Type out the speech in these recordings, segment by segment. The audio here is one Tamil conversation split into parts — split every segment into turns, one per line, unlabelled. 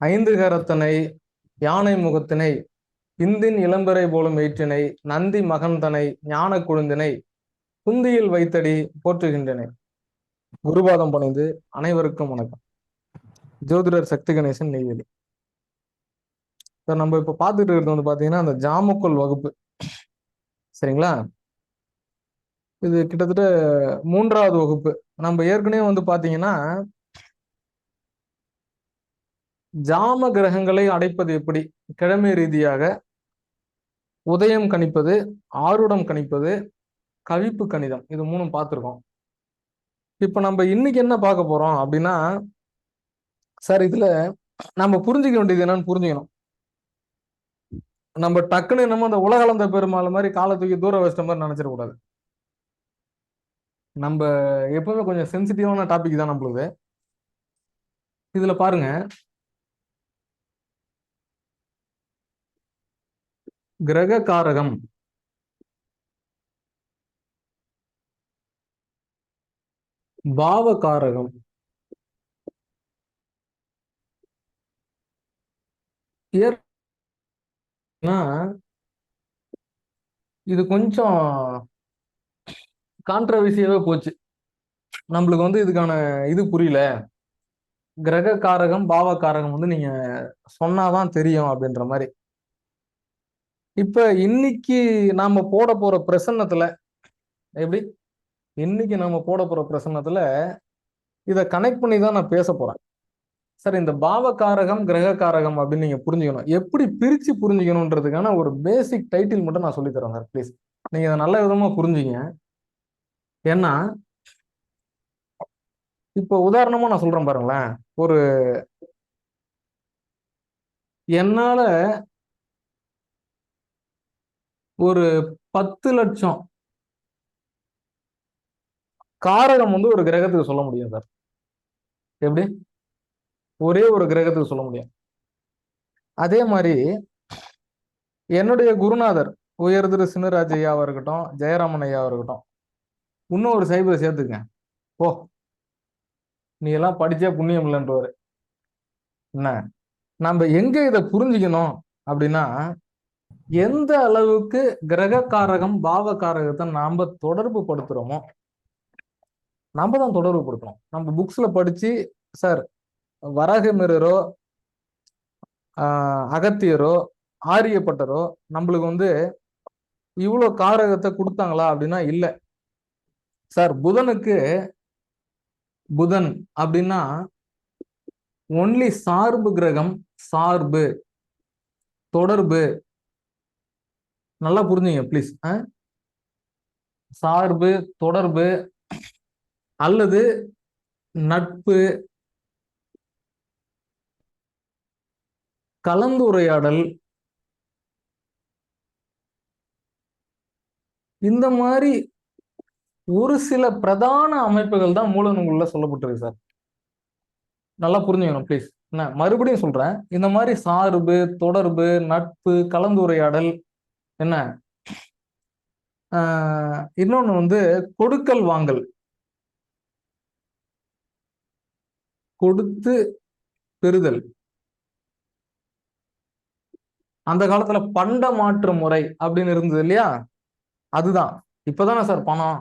ஐந்து கரத்தனை, யானை முகத்தினை, இந்தின் இளம்பெறை போலும் எயிற்றினை, நந்தி மகந்தனை, ஞான குழுந்தினை, குந்தியில் வைத்தடி போற்றுகின்றனை. குருபாதம் பணிந்து அனைவருக்கும் வணக்கம். ஜோதிடர் சக்தி கணேசன், நெய்வேலி. நம்ம இப்ப பார்த்துட்டு இருக்கிறது வந்து பாத்தீங்கன்னா அந்த ஜாமக்கோல் வகுப்பு, சரிங்களா? இது கிட்டத்தட்ட 3வது வகுப்பு. நம்ம ஏற்கனவே வந்து பாத்தீங்கன்னா ஜாம கிரகங்களை அடைப்பது எப்படி, கிழமை ரீதியாக உதயம் கணிப்பது, ஆருடம் கணிப்பது, கவிப்பு கணிதம், இது 3 பார்த்துருக்கோம். இப்ப நம்ம இன்னைக்கு என்ன பார்க்க போறோம் அப்படின்னா, சார் இதுல நம்ம புரிஞ்சுக்க வேண்டியது என்னன்னு புரிஞ்சுக்கணும். நம்ம டக்குன்னு என்னமோ அந்த உலகளந்த பெருமாள் மாதிரி காலத்துக்கு தூர வச்சிட்ட மாதிரி நினைச்சிடக்கூடாது. நம்ம எப்பவுமே கொஞ்சம் சென்சிட்டிவான டாபிக் தான் நம்மளுது. இதுல பாருங்க, கிரக காரகம், பாவ காரகம், இது கொஞ்சம் கான்ட்ரவர்சியாவே போச்சு. நம்மளுக்கு வந்து இதுக்கான இது புரியல. கிரக காரகம் பாவ காரகம் வந்து நீங்க சொன்னாதான் தெரியும் அப்படின்ற மாதிரி. இப்ப இன்னைக்கு நாம போட போற பிரசன்னத்துல எப்படி, இன்னைக்கு நாம போட போற பிரசன்னத்துல இதை கனெக்ட் பண்ணி தான் நான் பேச போறேன். சார் இந்த பாவ காரகம் கிரக காரகம் அப்படின்னு நீங்க புரிஞ்சுக்கணும். எப்படி பிரிச்சு புரிஞ்சுக்கணுன்றதுக்கான ஒரு பேசிக் டைட்டில் மட்டும் நான் சொல்லித்தரேன் சார், ப்ளீஸ். நீங்க இதை நல்ல விதமா புரிஞ்சுங்க. ஏன்னா இப்ப உதாரணமா நான் சொல்றேன் பாருங்களேன். ஒரு என்னால ஒரு 10 லட்சம் காரகம் வந்து ஒரு கிரகத்துக்கு சொல்ல முடியும் சார். எப்படி? ஒரே ஒரு கிரகத்துக்கு சொல்ல முடியும். அதே மாதிரி என்னுடைய குருநாதர் உயர் திரு சின்னராஜ் ஐயாவா இருக்கட்டும், ஜெயராமன் ஐயாவா இருக்கட்டும், இன்னும் ஒரு சைபரை சேர்த்துக்க, ஓ நீ எல்லாம் படிச்சே புண்ணியம் இல்லைன்றவர். என்ன நம்ம எங்க இதை புரிஞ்சுக்கணும் அப்படின்னா, எந்த அளவுக்கு கிரக காரகம் பாவ காரகத்தை நாம தொடர்பு படுத்துறோமோ நம்ம தான் தொடர்பு படுத்துறோம். நம்ம புக்ஸ்ல படிச்சு, சார் வரகமிரரோ அகத்தியரோ ஆரியப்பட்டரோ நம்மளுக்கு வந்து இவ்வளவு காரகத்தை கொடுத்தாங்களா அப்படின்னா இல்ல சார். புதனுக்கு புதன் அப்படின்னா ஒன்லி சார்பு கிரகம், சார்பு தொடர்பு. நல்லா புரிஞ்சுங்க ப்ளீஸ். சார்பு தொடர்பு அல்லது நட்பு, கலந்துரையாடல், இந்த மாதிரி ஒரு சில பிரதான அமைப்புகள் தான் மூல நூல்ல சொல்லப்பட்டிருக்கு சார். நல்லா புரிஞ்சுக்கணும் ப்ளீஸ். என்ன மறுபடியும் சொல்றேன், இந்த மாதிரி சார்பு தொடர்பு நட்பு கலந்துரையாடல், என்ன இன்னொன்னு வந்து கொடுக்கல் வாங்கல், கொடுத்து பெறுதல். அந்த காலத்துல பண்ட மாற்று முறை அப்படின்னு இருந்தது இல்லையா? அதுதான். இப்பதானே சார் பணம்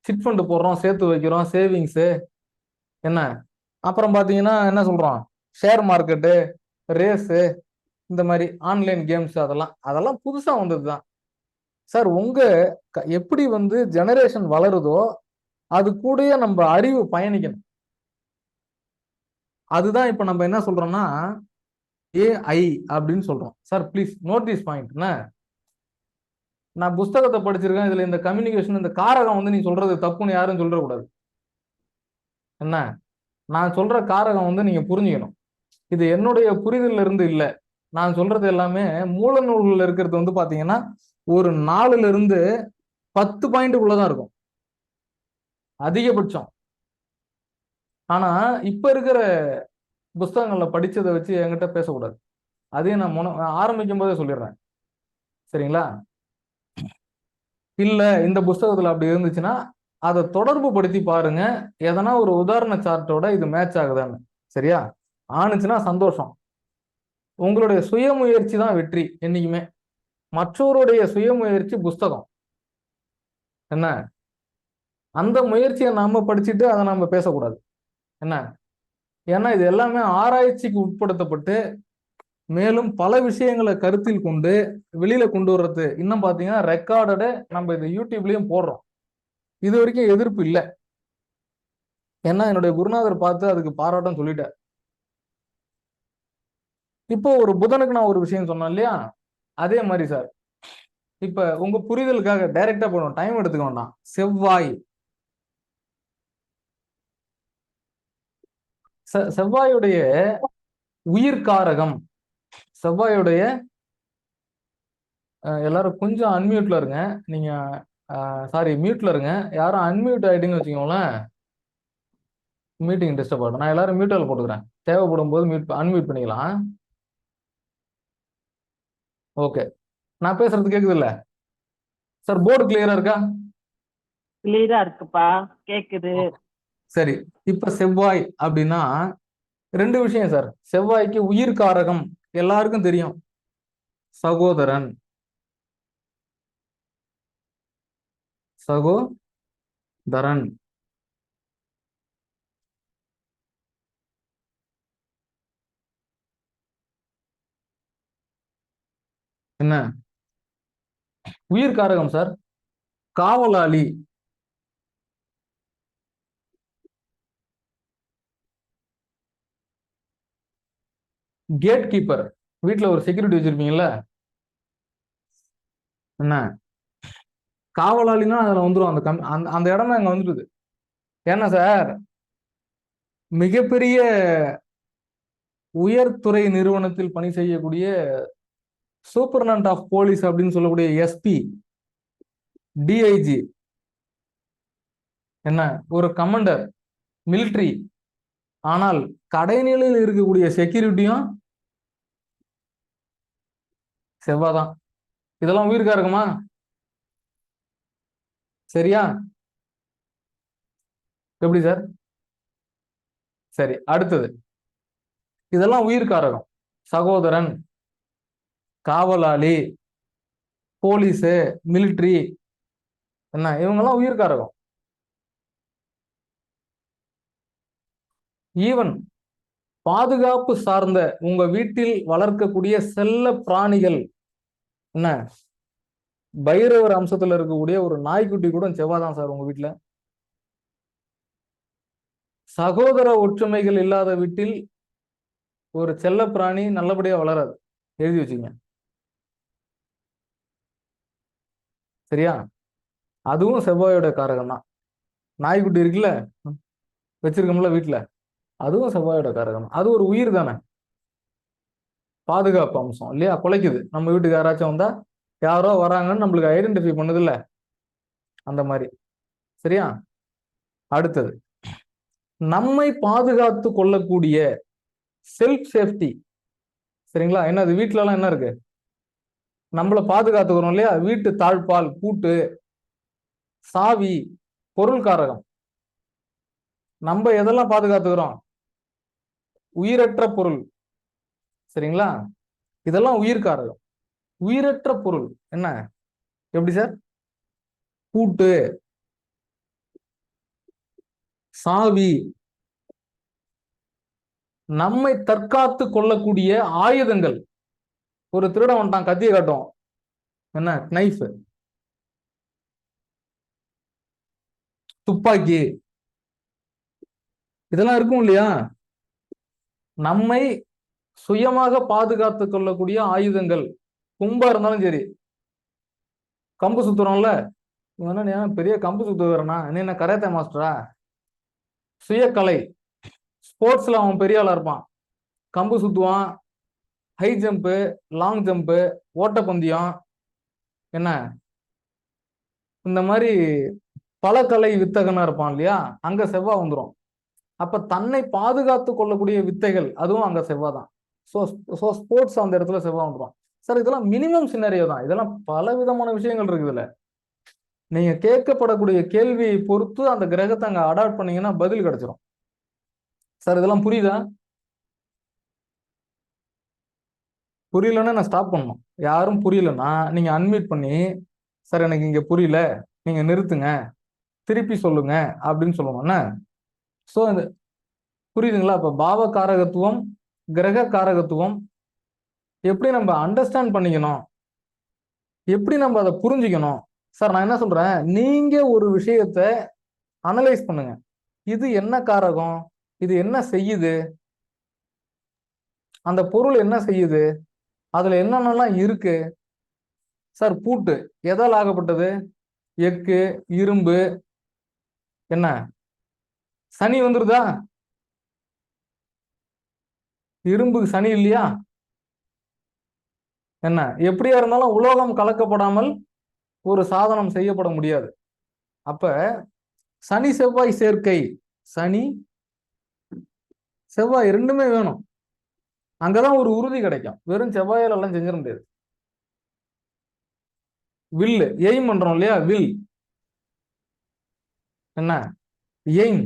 சிட் ஃபண்ட் போடுறோம், சேர்த்து வைக்கிறோம், சேவிங்ஸு, என்ன அப்புறம் பாத்தீங்கன்னா என்ன சொல்றோம், ஷேர் மார்க்கெட்டு, ரேஸு, இந்த மாதிரி ஆன்லைன் கேம்ஸ், அதெல்லாம் புதுசா வந்ததுதான் சார். உங்க எப்படி வந்து ஜெனரேஷன் வளருதோ அது கூடயே நம்ம அறிவு பயணிக்கணும். அதுதான் இப்ப நம்ம என்ன சொல்றோம்னா ஏஐ அப்படின்னு சொல்றோம் sir. Please note this point. நான் புஸ்தகத்தை படிச்சிருக்கேன், இதுல இந்த கம்யூனிகேஷன் இந்த காரகம் வந்து நீ சொல்றது தப்புன்னு யாரும் சொல்றக்கூடாது. என்ன நான் சொல்ற காரகம் வந்து நீங்க புரிஞ்சுக்கணும். இது என்னுடைய புரிதல்ல இருந்து இல்லை. நான் சொல்றது எல்லாமே மூல நூல்கள் இருக்கிறது வந்து பாத்தீங்கன்னா ஒரு 4ல இருந்து 10 பாயிண்ட்டுக்குள்ளதான் இருக்கும் அதிகபட்சம். ஆனா இப்ப இருக்கிற புஸ்தகங்கள்ல படிச்சதை வச்சு என்கிட்ட பேசக்கூடாது. அதையும் நான் ஆரம்பிக்கும் போதே சொல்லிடுறேன், சரிங்களா? இல்ல இந்த புஸ்தகத்துல அப்படி இருந்துச்சுன்னா அதை தொடர்பு படுத்தி பாருங்க, எதனா ஒரு உதாரண சார்ட்டோட இது மேட்ச் ஆகுதான்னு. சரியா? ஆணுச்சுன்னா சந்தோஷம், உங்களுடைய சுயமுயற்சி தான் வெற்றி என்னைக்குமே. மற்றவருடைய சுயமுயற்சி புஸ்தகம். என்ன, அந்த முயற்சியை நாம படிச்சுட்டு அதை நம்ம பேசக்கூடாது. என்ன, ஏன்னா இது எல்லாமே ஆராய்ச்சிக்கு உட்படுத்தப்பட்டு மேலும் பல விஷயங்களை கருத்தில் கொண்டு வெளியில கொண்டு வர்றது. இன்னும் பாத்தீங்கன்னா ரெக்கார்டடு நம்ம இந்த யூடியூப்லயும் போடுறோம். இது வரைக்கும் எதிர்ப்பு இல்லை. ஏன்னா என்னுடைய குருநாதர் பார்த்து அதுக்கு பாராட்டம் சொல்லிட்டார். இப்போ ஒரு புதனுக்கு நான் ஒரு விஷயம் சொன்னேன் இல்லையா, அதே மாதிரி சார் இப்ப உங்க புரிதலுக்காக டைரக்டா போகணும், டைம் எடுத்துக்க வேண்டாம். செவ்வாய், செவ்வாயுடைய உயிர்காரகம். செவ்வாயுடைய எல்லாரும் கொஞ்சம் அன்மியூட்ல இருங்க. நீங்க சாரி மியூட்ல இருங்க. யாரும் அன்மியூட் ஆயிட்டீங்கன்னு வச்சுக்கோங்களேன், மீட்டிங் டிஸ்டர்ப் ஆகும். நான் எல்லாரும் மியூட்டில் போட்டுக்கிறேன், தேவைப்படும் போது அன்மியூட் பண்ணிக்கலாம். ஓகே, நான் பேசுறது கேக்குது இல்ல சார்? போர்டு கிளியரா இருக்கா?
கிளியரா இருக்குப்பா, கேக்குது.
சரி, இப்ப செவ்வாய் அப்படின்னா ரெண்டு விஷயம் சார். செவ்வாய்க்கு உயிர் காரகம் எல்லாருக்கும் தெரியும், சகோதரன். சகோதரன் என்ன உயிர் காரகம் சார்? காவலாளி, கேட் கீப்பர். வீட்டுல ஒரு செக்யூரிட்டி வச்சிருப்பீங்கல்ல, என்ன காவலாளினா அதுல வந்துடும். அந்த இடம் அங்க வந்துடுது. ஏன்னா சார், மிகப்பெரிய உயர்துறை நிறுவனத்தில் பணி செய்யக்கூடிய சூப்பர்டென்ட் ஆஃப் போலீஸ் அப்படின்னு சொல்லக்கூடிய எஸ்பி, டிஐஜி, என்ன ஒரு கமாண்டர் மிலிட்ரி, ஆனால் கடைநிலையில் இருக்கக்கூடிய செக்யூரிட்டியும் செவ்வாதான். இதெல்லாம் உயிருக்கா இருக்குமா? சரியா? எப்படி சார்? சரி, அடுத்தது இதெல்லாம் உயிர்காரகம். சகோதரன், காவலாளி, போலீஸு, மிலிட்ரி, என்ன இவங்கெல்லாம் உயிர்காரகம். ஈவன் பாதுகாப்பு சார்ந்த உங்க வீட்டில் வளர்க்கக்கூடிய செல்ல பிராணிகள், என்ன பைரவர் அம்சத்துல இருக்கக்கூடிய ஒரு நாய்க்குட்டி கூட செவ்வாதான் சார் உங்க வீட்டுல. சகோதர ஒற்றுமைகள் இல்லாத வீட்டில் ஒரு செல்ல பிராணி நல்லபடியா வளராது, எழுதி வச்சுங்க. சரியா? அதுவும் செவ்வாயோட காரகம் தான். நாய்க்குட்டி இருக்குல்ல வச்சிருக்கோம்ல வீட்டுல, அதுவும் செவ்வாயோட காரகம். அது ஒரு உயிர் தானே, பாதுகாப்பு அம்சம் இல்லையா? குலைக்குது. நம்ம வீட்டுக்கு யாராச்சும் வந்தா யாரோ வராங்கன்னு நம்மளுக்கு ஐடென்டிஃபை பண்ணுது இல்ல, அந்த மாதிரி. சரியா? அடுத்தது நம்மை பாதுகாத்து கொள்ளக்கூடிய செல்ஃப் சேஃப்டி. சரிங்களா? என்னது வீட்டுல எல்லாம் என்ன இருக்கு, நம்மளை பாதுகாத்துக்கிறோம் இல்லையா? வீட்டு தாழ்பால், பூட்டு, சாவி, பொருள் காரகம். நம்ம எதெல்லாம் பாதுகாத்துக்கிறோம்? உயிரற்ற பொருள். சரிங்களா? இதெல்லாம் உயிர் காரகம். உயிரற்ற பொருள் என்ன, எப்படி சார்? பூட்டு, சாவி. நம்மை தற்காத்து கொள்ளக்கூடிய ஆயுதங்கள். ஒரு திருடன் வந்துட்டான், கத்தியை காட்டும், என்ன நைஃப், துப்பாக்கி, இதெல்லாம் இருக்கும் இல்லையா? நம்மை சுயமாக பாதுகாத்துக் கொள்ளக்கூடிய ஆயுதங்கள். கும்பா இருந்தாலும் சரி, கம்பு சுத்துறோம்ல, பெரிய கம்பு சுத்துறனா, என்ன கராத்தே மாஸ்டரா? சுயக்கலை, ஸ்போர்ட்ஸ்ல அவன் பெரிய ஆளா இருப்பான், கம்பு சுத்துவான், ஹை ஜம்ப்பு, லாங் ஜம்ப்பு, ஓட்டப்பந்தயம், என்ன இந்த மாதிரி பல கலை வித்தகனா இருப்பான் இல்லையா? அங்க செவ்வாய் வந்துடும். அப்ப தன்னை பாதுகாத்து கொள்ளக்கூடிய வித்தைகள், அதுவும் அங்க செவ்வாய் தான். ஸோ ஸ்போர்ட்ஸ் அந்த இடத்துல செவ்வாய் வந்துடும். சார் இதெல்லாம் மினிமம் சினாரியோ தான். இதெல்லாம் பல விதமான விஷயங்கள் இருக்குதுல்ல. நீங்க கேட்கப்படக்கூடிய கேள்வியை பொறுத்து அந்த கிரகத்தை அங்க அடாப்ட் பண்ணீங்கன்னா பதில் கிடைச்சிடும். சார் இதெல்லாம் புரியுதா? புரியலன்னா நான் ஸ்டாப் பண்ணணும். யாரும் புரியலன்னா நீங்க அன்மியூட் பண்ணி, சார் எனக்கு இங்க புரியல, நீங்க நிறுத்துங்க, திருப்பி சொல்லுங்க அப்படின்னு சொல்லணும் என்ன. ஸோ இந்த புரியுதுங்களா? அப்ப பாவ காரகத்துவம், கிரக காரகத்துவம் எப்படி நம்ம அண்டர்ஸ்டாண்ட் பண்ணிக்கணும், எப்படி நம்ம அதை புரிஞ்சுக்கணும். சார் நான் என்ன சொல்றேன், நீங்க ஒரு விஷயத்த அனலைஸ் பண்ணுங்க. இது என்ன காரகம், இது என்ன செய்யுது, அந்த பொருள் என்ன செய்யுது, அதுல என்னென்னலாம் இருக்கு. சார் பூட்டு எதால் ஆகப்பட்டது, எக்கு, இரும்பு, என்ன சனி வந்துருதா, இரும்புக்கு சனி இல்லையா, என்ன எப்படியா இருந்தாலும் உலோகம் கலக்கப்படாமல் ஒரு சாதனம் செய்யப்பட முடியாது. அப்ப சனி செவ்வாய் சேர்க்கை, சனி செவ்வாய் ரெண்டுமே வேணும். அங்கதான் ஒரு உறுதி கிடைக்கும். வெறும் செவ்வாயால எல்லாம் செஞ்சிட முடியாது. வில்லு எய்ம் பண்றோம் இல்லையா, வில் என்ன எய்ம்,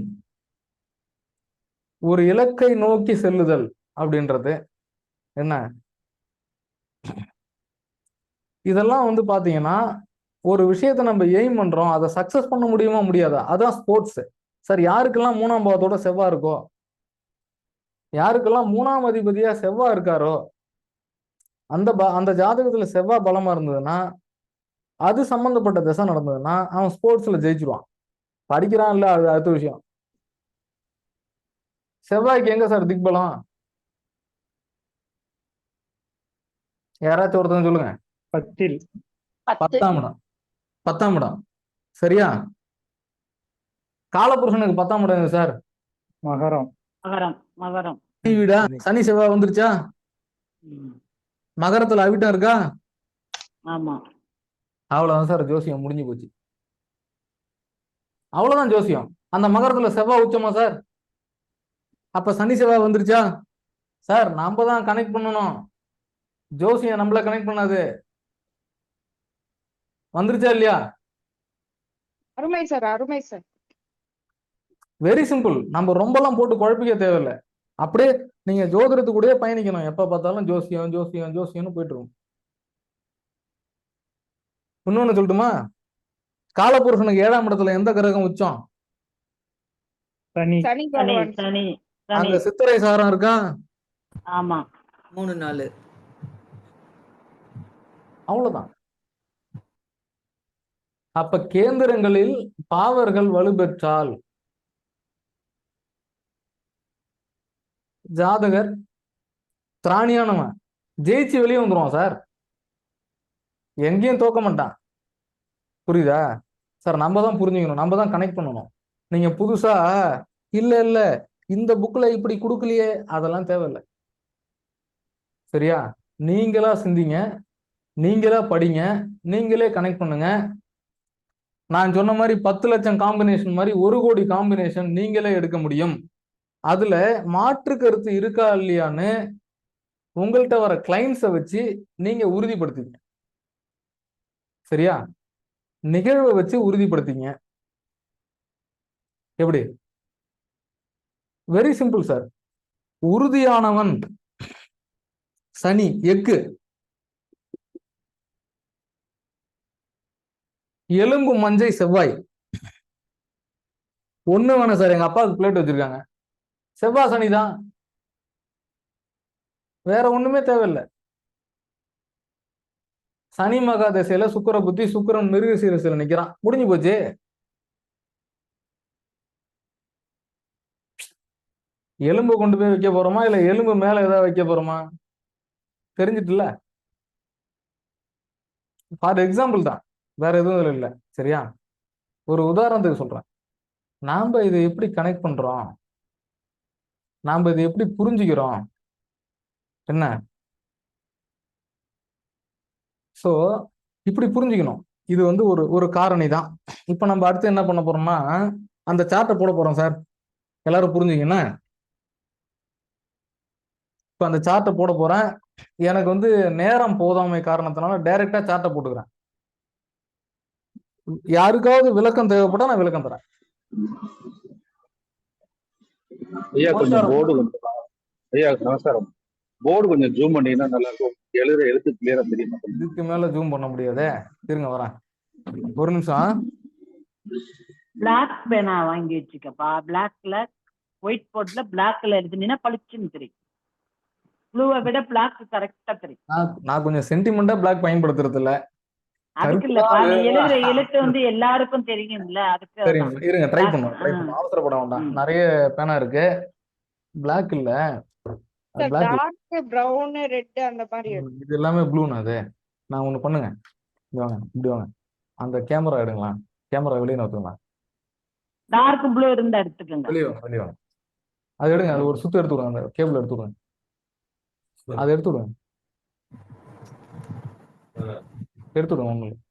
ஒரு இலக்கை நோக்கி செல்லுதல் அப்படின்றது என்ன. இதெல்லாம் வந்து பாத்தீங்கன்னா ஒரு விஷயத்த நம்ம எய்ம் பண்றோம், அதை சக்சஸ் பண்ண முடியுமா முடியாதா, அதான் ஸ்போர்ட்ஸ். சார் யாருக்கெல்லாம் 3ஆம் பாவத்தோட செவ்வாய் இருக்கோ, யாருக்கெல்லாம் 3ஆம் அதிபதியா செவ்வாய் இருக்காரோ, அந்த ஜாதகத்துல செவ்வாய் பலமா இருந்ததுன்னா, அது சம்பந்தப்பட்ட திசை நடந்ததுன்னா அவன் ஸ்போர்ட்ஸ்ல ஜெயிச்சிருவான். படிக்கிறான் இல்ல அது அடுத்த விஷயம். செவ்வாய்க்கு எங்க சார் திக்பலம், யாராச்சும் ஒருத்தன் சொல்லுங்க.
10
10ஆம் இடம், 10ஆம் இடம் சரியா. காலபுருஷனுக்கு 10ஆம் இடம் எது சார்,
மகரம்.
மகரம் மகரம்.
சனி வீடா, சனி செவ்வாய் வந்துருச்சா,
ம்.
மகரத்துல அவிட்டம் இருக்கா,
ஆமா.
அவ்வளவுதான் சார், ஜோசியம் முடிஞ்சு போச்சு. அவ்வளவுதான் ஜோசியம். அந்த மகரத்துல செவ்வாய் உச்சமா சார், அப்ப சனி செவ்வாய் வந்துருச்சா சார். நம்ம தான் கனெக்ட் பண்ணணும், ஜோசியம் நம்மள கனெக்ட் பண்ணாது. வந்துருச்சா இல்லையா,
அருமை சார், அருமை சார்.
Very simple. நம்ம ரொம்பலாம் போட்டு குழப்பிக்க தேவையில்லை. அப்படியே நீங்க ஜோதிடத்துக்கு கூடயே பயணிக்கணும். எப்ப பார்த்தாலும் ஜோசியம் ஜோசியம் ஜோசியம்னு போயிட்டு இருக்கும். இன்னொன்னு சொல்லட்டுமா, காலபுருஷனுக்கு 7ஆம் இடத்துல எந்த கிரகம் உச்சம்,
சனி.
சனி
சனி
பகவான்.
சனி சனி.
அங்க சித்திரை சாரம் இருக்கா,
ஆமா.
3 4.
அவ்வளவுதான். அப்ப கேந்திரங்களில் பாவர்கள் வலுப்பெற்றால் ஜாதகர் திராணியானவன் ஜெயிச்சு வெளியே வந்துருவான் சார், எங்கேயும் தோக்க மாட்டான். புரியுதா சார்? நம்ம தான் புரிஞ்சுக்கணும், நம்ம தான் கனெக்ட் பண்ணணும். நீங்க புதுசா இல்ல இல்ல இந்த புக்ல இப்படி கொடுக்கலையே, அதெல்லாம் தேவையில்லை. சரியா? நீங்களா சிந்திங்க, நீங்களா படிங்க, நீங்களே கனெக்ட் பண்ணுங்க. நான் சொன்ன மாதிரி 10 லட்சம் காம்பினேஷன் மாதிரி 1 கோடி காம்பினேஷன் நீங்களே எடுக்க முடியும். அதுல மாற்று கருத்து இருக்கா இல்லையான்னு உங்கள்கிட்ட வர கிளைண்ட்ஸை வச்சு நீங்க உறுதிப்படுத்திங்க. சரியா? நிகழ்வை வச்சு உறுதிப்படுத்திங்க. எப்படி? Very simple sir. உறுதியானவன் சனி, எக்கு, எலும்பு மஞ்சை செவ்வாய். ஒண்ணு வேணாம் சார், எங்க அப்பாவுக்கு பிளேட் வச்சிருக்காங்க, செவ்வாய் சனி தான், வேற ஒண்ணுமே தேவையில்லை. சனி மகா திசையில சுக்கிர புத்தி, சுக்கிரன் மிருக சீரசில நிக்கிறான், முடிஞ்சு போச்சு. எலும்பு கொண்டு போய் வைக்க போறோமா இல்ல எலும்பு மேல ஏதாவது வைக்க போறோமா, தெரிஞ்சிட்டுல. ஃபார் எக்ஸாம்பிள் தான், வேற எதுவும் இல்லை. சரியா? ஒரு உதாரணத்துக்கு சொல்றேன். நாம இதை எப்படி கனெக்ட் பண்றோம், நாம இதை எப்படி புரிஞ்சுக்கிறோம் என்ன. சோ இப்படி புரிஞ்சுக்கணும். இது வந்து ஒரு ஒரு காரணி தான். இப்ப நம்ம அடுத்து என்ன பண்ண போறோம்னா, அந்த சார்ட்டை போட போறோம் சார், எல்லாரும் புரிஞ்சுக்கன்னா. இப்ப அந்த சார்ட்டை போட போறேன். எனக்கு வந்து நேரம் போதாமை காரணத்தினால டைரக்டா சார்ட்டை போட்டுக்கிறேன். யாருக்காவது விளக்கம் தேவைப்பட்டா நான் விளக்கம் தரேன்.
ஐயா கொஞ்சம்
நமஸ்காரம்.
போர்டு கொஞ்சம் ஐயா நமஸ்காரம்.
போர்டு கொஞ்சம் ஜூம் பண்ணீங்கன்னா நல்லா இருக்கும். எழுதுற எழுத்து கிளியரா தெரிய மாட்டேங்குது.
இதுக்கு மேல ஜூம் பண்ண முடியாதே. இருங்க வரேன். ஒரு நிமிஷம்.
பிளாக் பேனா வாங்கி வச்சுக்கப்பா. பிளாக்ல ஒயிட் போர்ட்ல பிளாக்ல எழுதுனீங்கன்னா பளிச்சுன்னு தெரியும். ப்ளூவை விட பிளாக் கரெக்டா தெரியும்.
நான் கொஞ்சம் சென்டிமெண்டா பிளாக் பயன்படுத்துறது இல்ல.
அதுக்கு இல்லப்பா, நீ எழுதுற எழுத்து வந்து எல்லாருக்கும் தெரியும்ல, அதுக்கு
சரி
அதான்.
இருங்க, ட்ரை
Black,
பண்ணுவோம். அவசரப்பட வேண்டாம்.
ம்.
நிறைய பேனா இருக்கு. பிளாக் இல்ல,
sir
black
dark brown red அந்த மாதிரி இருக்கும்.
இது எல்லாமே ப்ளூனா அது. நான் ஒண்ணு பண்ணுங்க, இங்க வாங்க, இப்படி வாங்க. அந்த கேமரா எடுங்களா, கேமரா வெளியே நோத்துங்களா,
டார்க் ப்ளூ இருந்தா எடுத்துக்கோங்க.
வெளியே வாங்க, வெளியே வாங்க. அது எடுங்க, அது ஒரு சுத்து எடுத்து விடுங்க, அந்த கேபிள் எடுத்து விடுங்க, அதை எடுத்து விடுங்க, எடுத்து விடுங்க உங்களுக்கு.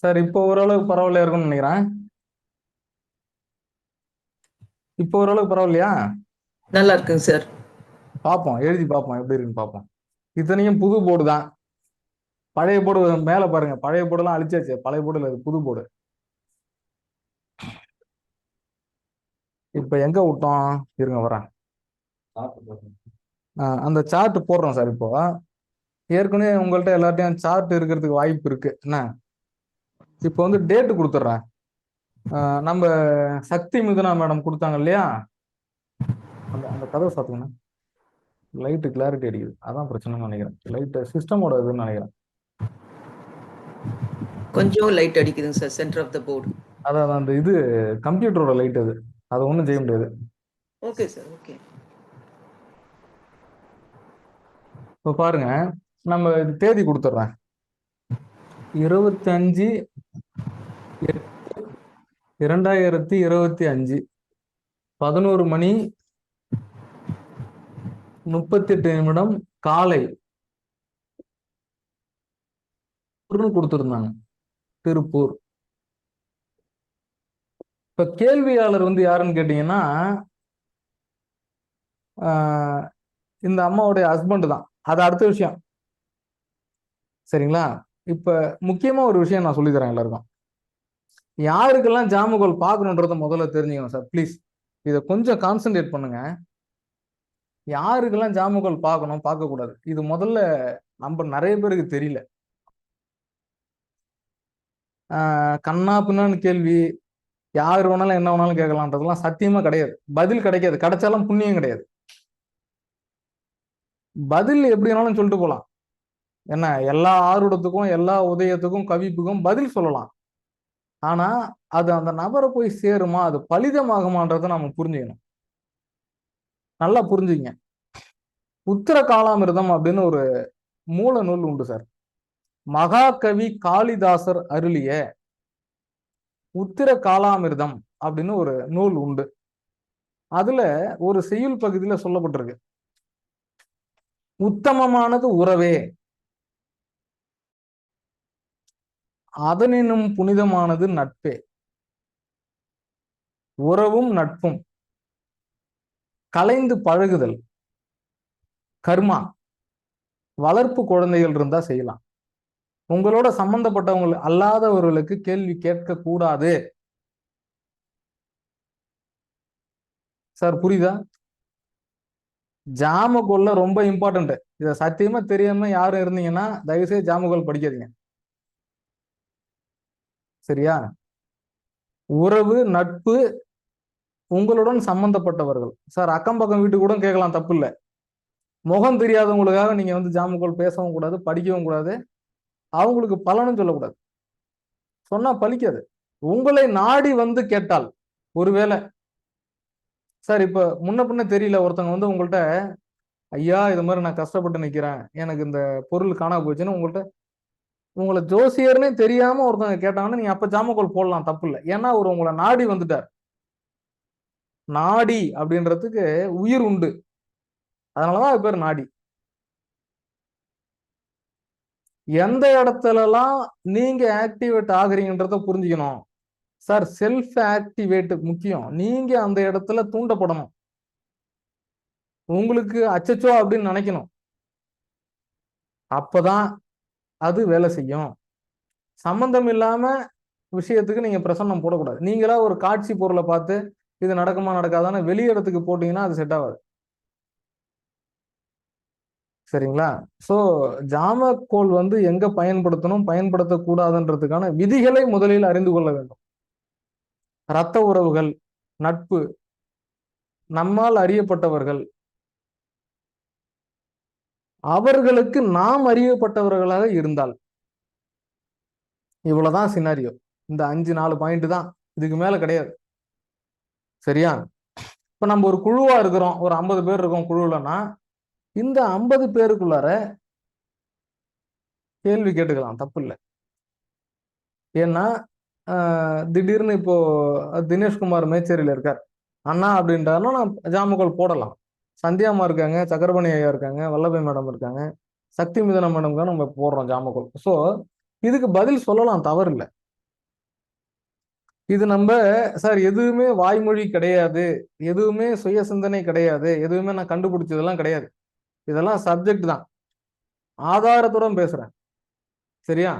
சார் இப்போ ஓரளவுக்கு பரவாயில்லையா இருக்கும்னு நினைக்கிறேன். இப்போ ஓரளவுக்கு பரவாயில்லையா?
நல்லா இருக்குங்க சார்.
பார்ப்போம், எழுதி பார்ப்போம் எப்படி இருக்குன்னு பார்ப்போம். இத்தனையும் புது போர்டு தான். பழைய போர்டு மேல பாருங்க, பழைய போர்டுலாம் அழிச்சாச்சு. பழைய போர்டு இல்லை, புது போர்டு. இப்ப எங்க விட்டோம், இருங்க வரேன். அந்த சார்ட் போடுறோம் சார். இப்போ ஏற்கனவே உங்கள்ட்ட எல்லார்ட்டையும் சார்ட் இருக்கிறதுக்கு வாய்ப்பு இருக்கு என்ன. இப்போ வந்து டேட்டு கொடுத்துட்றேன். நம்ம சக்தி மிதுனா மேடம் கொடுத்தாங்க இல்லையா, அந்த அந்த கதவை சாத்துங்கண்ணா. லைட்டு கிளாரிட்டி அடிக்குது, அதான் பிரச்சனைன்னு நினைக்கிறேன். லைட்டு சிஸ்டமோட இதுன்னு நினைக்கிறேன்.
கொஞ்சம் லைட் அடிக்குதுங்க சார், சென்டர் ஆஃப் த போர்டு.
அதான் அந்த இது கம்ப்யூட்டரோட லைட் அது, அதை ஒன்றும் செய்ய முடியாது.
Okay sir, okay.
இப்போ பாருங்க, நம்ம தேதி கொடுத்துட்றேன். 25/8/2025 11 மணி 38 நிமிடம் காலை கொடுத்துருந்தாங்க, திருப்பூர். இப்ப கேள்வியாளர் வந்து யாருன்னு கேட்டீங்கன்னா இந்த அம்மாவுடைய ஹஸ்பண்ட் தான். அது அடுத்த விஷயம், சரிங்களா? இப்ப முக்கியமா ஒரு விஷயம் நான் சொல்லி தரேன் எல்லாருக்கும். யாருக்கெல்லாம் ஜாமுகோல் பார்க்கணுன்றத முதல்ல தெரிஞ்சுக்கணும் சார், ப்ளீஸ். இதை கொஞ்சம் கான்சென்ட்ரேட் பண்ணுங்க. யாருக்கெல்லாம் ஜாமுகோல் பார்க்கணும் பார்க்க கூடாது, இது முதல்ல நம்ம நிறைய பேருக்கு தெரியல. கண்ணா பின்னான்னு கேள்வி, யார் வேணாலும் என்ன வேணாலும் கேட்கலான்றதுலாம் சத்தியமா கிடையாது. பதில் கிடைக்காது, கிடைச்சாலும் புண்ணியம் கிடையாது. பதில் எப்படி வேணாலும் சொல்லிட்டு போகலாம். என்ன, எல்லா ஆர்வத்துக்கும் எல்லா உதயத்துக்கும் கவிப்புக்கும் பதில் சொல்லலாம். ஆனா அது அந்த நபரை போய் சேருமா, அது பலிதமாகுமான்றதை நம்ம புரிஞ்சுக்கணும். நல்லா புரிஞ்சுங்க. உத்தர காலாமிர்தம் அப்படின்னு ஒரு மூல நூல் உண்டு சார். மகாகவி காளிதாசர் அருளிய உத்திர காலாமிர்தம் அப்படின்னு ஒரு நூல் உண்டு. அதுல ஒரு செய்யுள் பகுதியில சொல்லப்பட்டிருக்கு, உத்தமமானது உறவே, அதனினும் புனிதமானது நட்பே. உறவும் நட்பும் கலைந்து பழகுதல், கர்மா, வளர்ப்பு குழந்தைகள் இருந்தா செய்யலாம். உங்களோட சம்பந்தப்பட்டவங்க அல்லாதவர்களுக்கு கேள்வி கேட்க கூடாது. சார் புரியுதா? ஜாமகோல்ல ரொம்ப இம்பார்ட்டன்ட். இத சத்தியமா தெரியாம யாரும் இருந்தீங்கன்னா தயவுசெய்து ஜாமகோல் படிக்காதீங்க. சரியா? உறவு, நட்பு, உங்களுடன் சம்பந்தப்பட்டவர்கள். சார் அக்கம் பக்கம் வீட்டு கூட கேட்கலாம், தப்பு இல்லை. முகம் தெரியாதவங்களுக்காக நீங்க வந்து ஜாமகோல் பேசவும் கூடாது, படிக்கவும் கூடாது, அவங்களுக்கு பலனும் சொல்லக்கூடாது. சொன்னா பலிக்காது. உங்களை நாடி வந்து கேட்டால், ஒருவேளை சார் இப்ப முன்ன பின்ன தெரியல, ஒருத்தவங்க வந்து உங்கள்கிட்ட, ஐயா இது மாதிரி நான் கஷ்டப்பட்டு நிக்கிறேன், எனக்கு இந்த பொருள் காணா போச்சுன்னு உங்களை ஜோசியர்னே தெரியாம ஒருத்தவங்க கேட்டாங்கன்னா நீங்க அப்ப ஜாமக்கோல் போடலாம், தப்பு இல்லை. ஏன்னா அவர் உங்களை நாடி வந்துட்டார். நாடி அப்படின்றதுக்கு உயிர் உண்டு, அதனாலதான் அது பேர் நாடி. எந்த இடத்துலலாம் நீங்க ஆக்டிவேட் ஆகுறீங்கன்றத புரிஞ்சுக்கணும் சார். செல்ஃப் ஆக்டிவேட் முக்கியம். நீங்க அந்த இடத்துல தூண்டப்படணும். உங்களுக்கு அச்சச்சோ அப்படின்னு நினைக்கணும், அப்பதான் அது வேலை செய்யும். சம்பந்தம் இல்லாம விஷயத்துக்கு நீங்க பிரசன்னம் போடக்கூடாது. நீங்களா ஒரு காட்சி பொருளை பார்த்து இது நடக்குமா நடக்காதான்னு வெளி இடத்துக்கு போட்டீங்கன்னா அது செட் ஆகாது. சரிங்களா? சோ ஜாமக்கோல் வந்து எங்க பயன்படுத்தணும், பயன்படுத்தக்கூடாதுன்றதுக்கான விதிகளை முதலில் அறிந்து கொள்ள வேண்டும். இரத்த உறவுகள், நட்பு, நம்மால் அறியப்பட்டவர்கள், அவர்களுக்கு நாம் அறியப்பட்டவர்களாக இருந்தால், இவ்வளவுதான் சினாரியோ. இந்த 5-4 பாயிண்ட் தான், இதுக்கு மேல கிடையாது. சரியா? இப்ப நம்ம ஒரு குழுவா இருக்கிறோம், ஒரு 50 பேர் இருக்கோம் குழுலன்னா, இந்த 50 பேருக்குள்ளார கேள்வி கேட்டுக்கலாம், தப்பு இல்லை. ஏன்னா திடீர்னு இப்போ தினேஷ்குமார் மேச்சேரியில இருக்கார், அண்ணா அப்படின்றாருன்னா நான் ஜாமக்கோல் போடலாம். சந்தியாமா இருக்காங்க, சக்கரபாணி ஐயா இருக்காங்க, வல்லபை மேடம் இருக்காங்க, சக்தி மிதன மேடம் தான் நம்ம போடுறோம் ஜாமக்கோல். ஸோ இதுக்கு பதில் சொல்லலாம், தவறு இல்லை. இது நம்ம சார் எதுவுமே வாய்மொழி கிடையாது, எதுவுமே சுய சிந்தனை கிடையாது, எதுவுமே நான் கண்டுபிடிச்சதெல்லாம் கிடையாது. இதெல்லாம் சப்ஜெக்ட் தான், ஆதாரத்துடன் பேசுறேன். சரியா?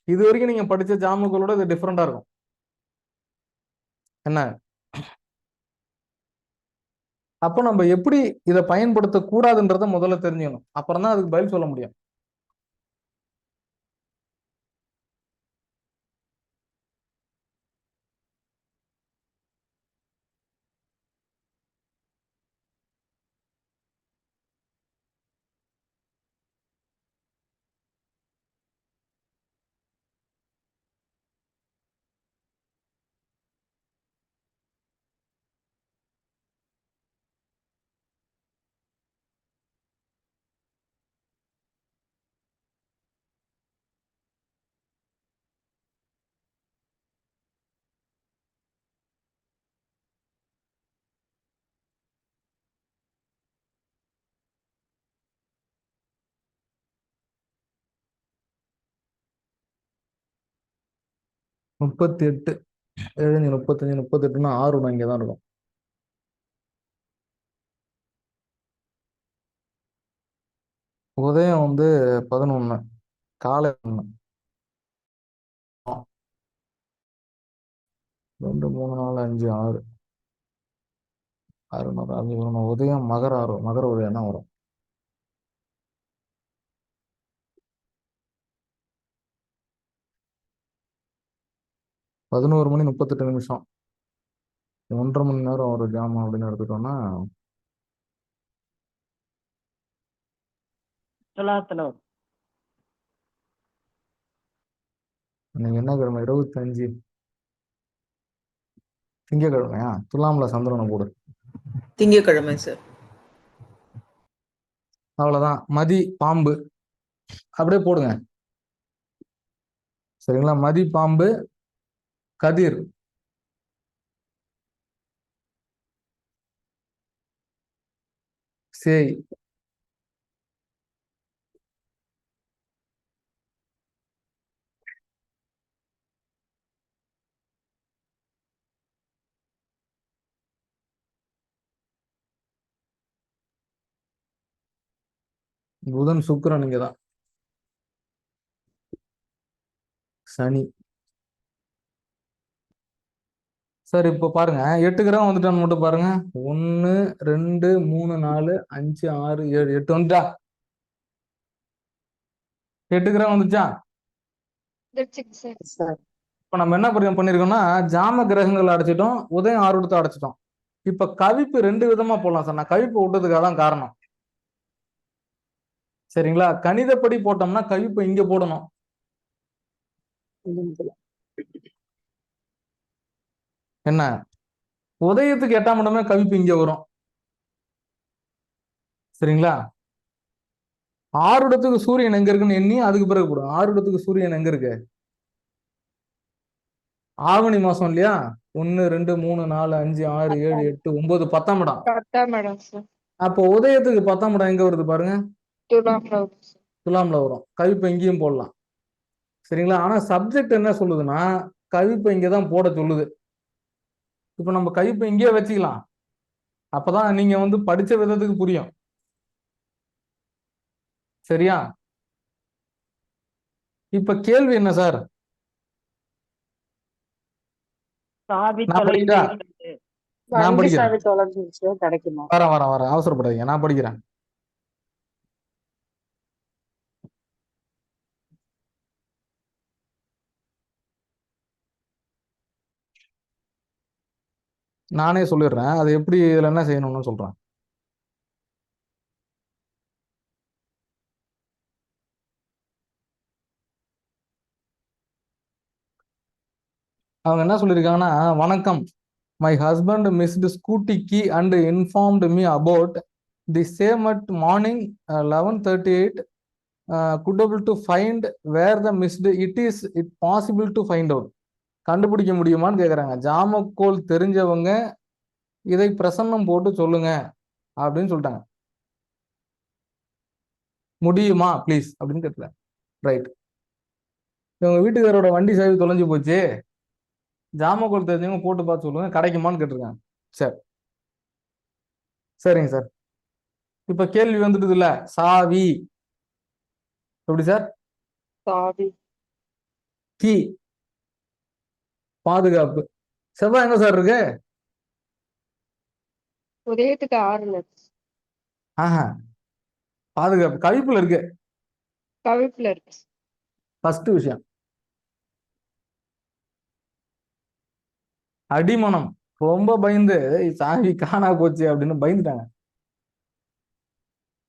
இது வரைக்கும் நீங்க படிச்ச ஜாமக்கோலோட இது டிஃப்ரெண்டா இருக்கும். என்ன? அப்ப நம்ம எப்படி இதை பயன்படுத்த கூடாதுன்றத முதல்ல தெரிஞ்சுக்கணும், அப்புறம் தான் அதுக்கு பதில் சொல்ல முடியும். முப்பத்தி 7 35 38ன்னா 6 இங்கதான் இருக்கும். உதயம் வந்து 11, காலை 1, 2 3 4 5 6 6 5 1 உதயம் மகர 6, மகர உதயம் தான் வரும். பதினோரு மணி 38 1.5 மணி நேரம் ஒரு ஜாமம் அப்படின்னு எடுத்துட்டோம்னா
துலாத்துல வரும்.
இன்னைக்கு என்ன கிழமை? 25 திங்கக்கிழமையா? துலாம்ல சந்திரனை போடு.
திங்கட்கிழமை சார்.
அவ்வளவுதான். மதி பாம்பு, அப்படியே போடுங்க. சரிங்களா? மதி பாம்பு, கதிர், சேய், புதன் சுக்கிரன் இங்கதான், சனி. சார் இப்போ பாருங்க, 8 கிரகம் வந்துட்டான்னு மட்டும் பாருங்க. 1 2 3 4 5 6 7 8 வந்துட்டா? 8 கிரகம் வந்துச்சா?
சார்.
இப்ப நம்ம என்ன பண்ணிருக்கோம்னா, ஜாம கிரகங்கள் அடைச்சிட்டோம், உதயம் ஆறுடத்தை அடைச்சிட்டோம். இப்ப கவிப்பு 2 விதமா போடலாம் சார். நான் கவிப்பு விட்டதுக்காக தான் காரணம். சரிங்களா? கணிதப்படி போட்டோம்னா கவிப்பு இங்க போடணும். என்ன, உதயத்துக்கு 8ஆம் இடமே கவிப்பு இங்க வரும். சரிங்களா? ஆறுடத்துக்கு சூரியன் எங்க இருக்குன்னு எண்ணி அதுக்கு பிறகு போடும். ஆறுடத்துக்கு சூரியன் எங்க இருக்கு? ஆவணி மாசம் இல்லையா? 1 2 3 4 5 6 7 8 9 10ஆம் இடம்.
10ஆம் இடம் சார்.
அப்போ உதயத்துக்கு 10ஆம் இடம் எங்க வருது பாருங்க?
துலாம்ல வரும் சார்.
துலாம்ல வரும். கவிப்பை இங்கேயும் போடலாம். சரிங்களா? ஆனா சப்ஜெக்ட் என்ன சொல்லுதுன்னா, கவிப்பை இங்கதான் போட சொல்லுது. இப்ப நம்ம கவிப்பை இங்கேயே வச்சுக்கலாம். அப்பதான் நீங்க படிச்ச விதத்துக்கு புரியும். சரியா? இப்ப கேள்வி என்ன சார்?
சாவி
நான்
தொலைந்து
படிக்கிறா?
விட்டது.
நான்
வண்டி
படிக்கிறேன்.
சாவி தொலைஞ்சிருச்சு கிடைக்குமா?
வரேன், அவசரப்படாதீங்க, நான் படிக்கிறேன். நானே சொல்லிடுறேன், அது எப்படி இதுல என்ன செய்யணும்னு சொல்றேன். அவங்க என்ன சொல்லியிருக்காங்கன்னா, வணக்கம், my husband missed scooty key and informed me about the same at morning 11:38. could able to find where the missed it is it possible to find out. கண்டுபிடிக்க முடியுமான்னு கேக்குறாங்க. ஜாமக்கோல் தெரிஞ்சவங்க இதை பிரசன்னம் போட்டு சொல்லுங்க அப்படின்னு சொல்லிட்டாங்க. முடியுமா ப்ளீஸ் அப்படின்னு கேட்கல. ரைட். இவங்க வீட்டுக்காரோட வண்டி சாவி தொலைஞ்சு போச்சு, ஜாமக்கோல் தெரிஞ்சவங்க போட்டு பார்த்து சொல்லுங்க, கிடைக்குமான்னு கேட்டிருக்காங்க. சரி, சரிங்க சார். இப்ப கேள்வி வந்துடுது இல்ல, சாவி எப்படி சார்?
சாவி.
கீ பாதுகாப்பு. செவ்வாய் எங்க சார் இருக்கு?
உதயத்துக்கு 6ல இருக்கு.
ஆஹா, பாதுகாப்பு கவிப்புல இருக்கு.
கவிப்புல இருக்கு.
ஃபர்ஸ்ட் விஷயம். அடிமனம் ரொம்ப பயந்து சாவி காணா போச்சு அப்படின்னு பயந்துட்டாங்க.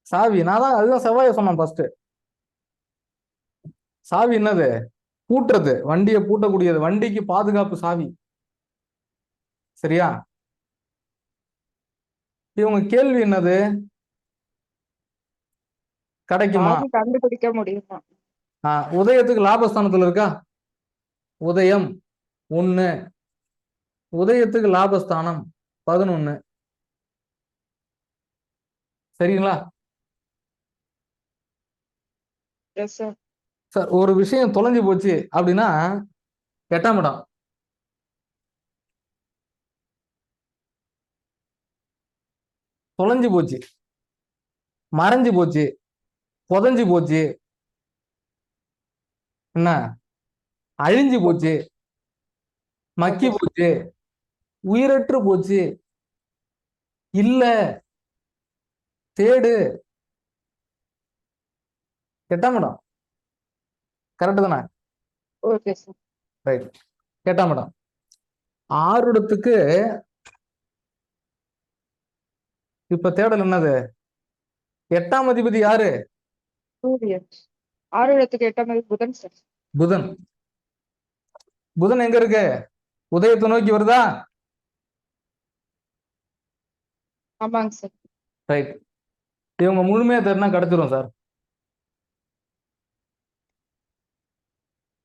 சாவி நான் தான் அதுதான் செவ்வாய சொன்னேன் ஃபர்ஸ்ட். சாவி என்னது? பூட்டுறது, வண்டியை பூட்டக்கூடியது, வண்டிக்கு பாதுகாப்பு சாவி. சரியா? இவங்க கேள்வி என்னது? கிடைக்குமா?
சாவி கண்டுபிடிக்க முடியுமா?
உதயத்துக்கு லாபஸ்தானத்துல இருக்கா? உதயம் 1, உதயத்துக்கு லாபஸ்தானம் 11. சரிங்களா
எஸ் சார்.
சார்? ஒரு விஷயம் தொலைஞ்சு போச்சு அப்படின்னா 8ஆம் இடம். தொலைஞ்சு போச்சு, மறைஞ்சு போச்சு, புதஞ்சு போச்சு, என்ன அழிஞ்சு போச்சு, மக்கி போச்சு, உயிரற்று போச்சு, இல்ல தேடு. 8ஆம் இடம். கரெக்ட் தானே?
Okay sir.
ரைட். 8ஆம் இடம். ஆறுடத்துக்கு இப்ப தேடல் என்னது? 8ஆம் அதிபதி யாரு?
சூரியன். 6 8ஆம் இடம் புதன் சார்.
புதன். புதன் எங்க இருக்கு? உதயத்தை நோக்கி வருதா?
ஆமாங்க சார்.
ரைட். இவங்க முழுமையா தேடினா கிடைச்சிரும் சார்.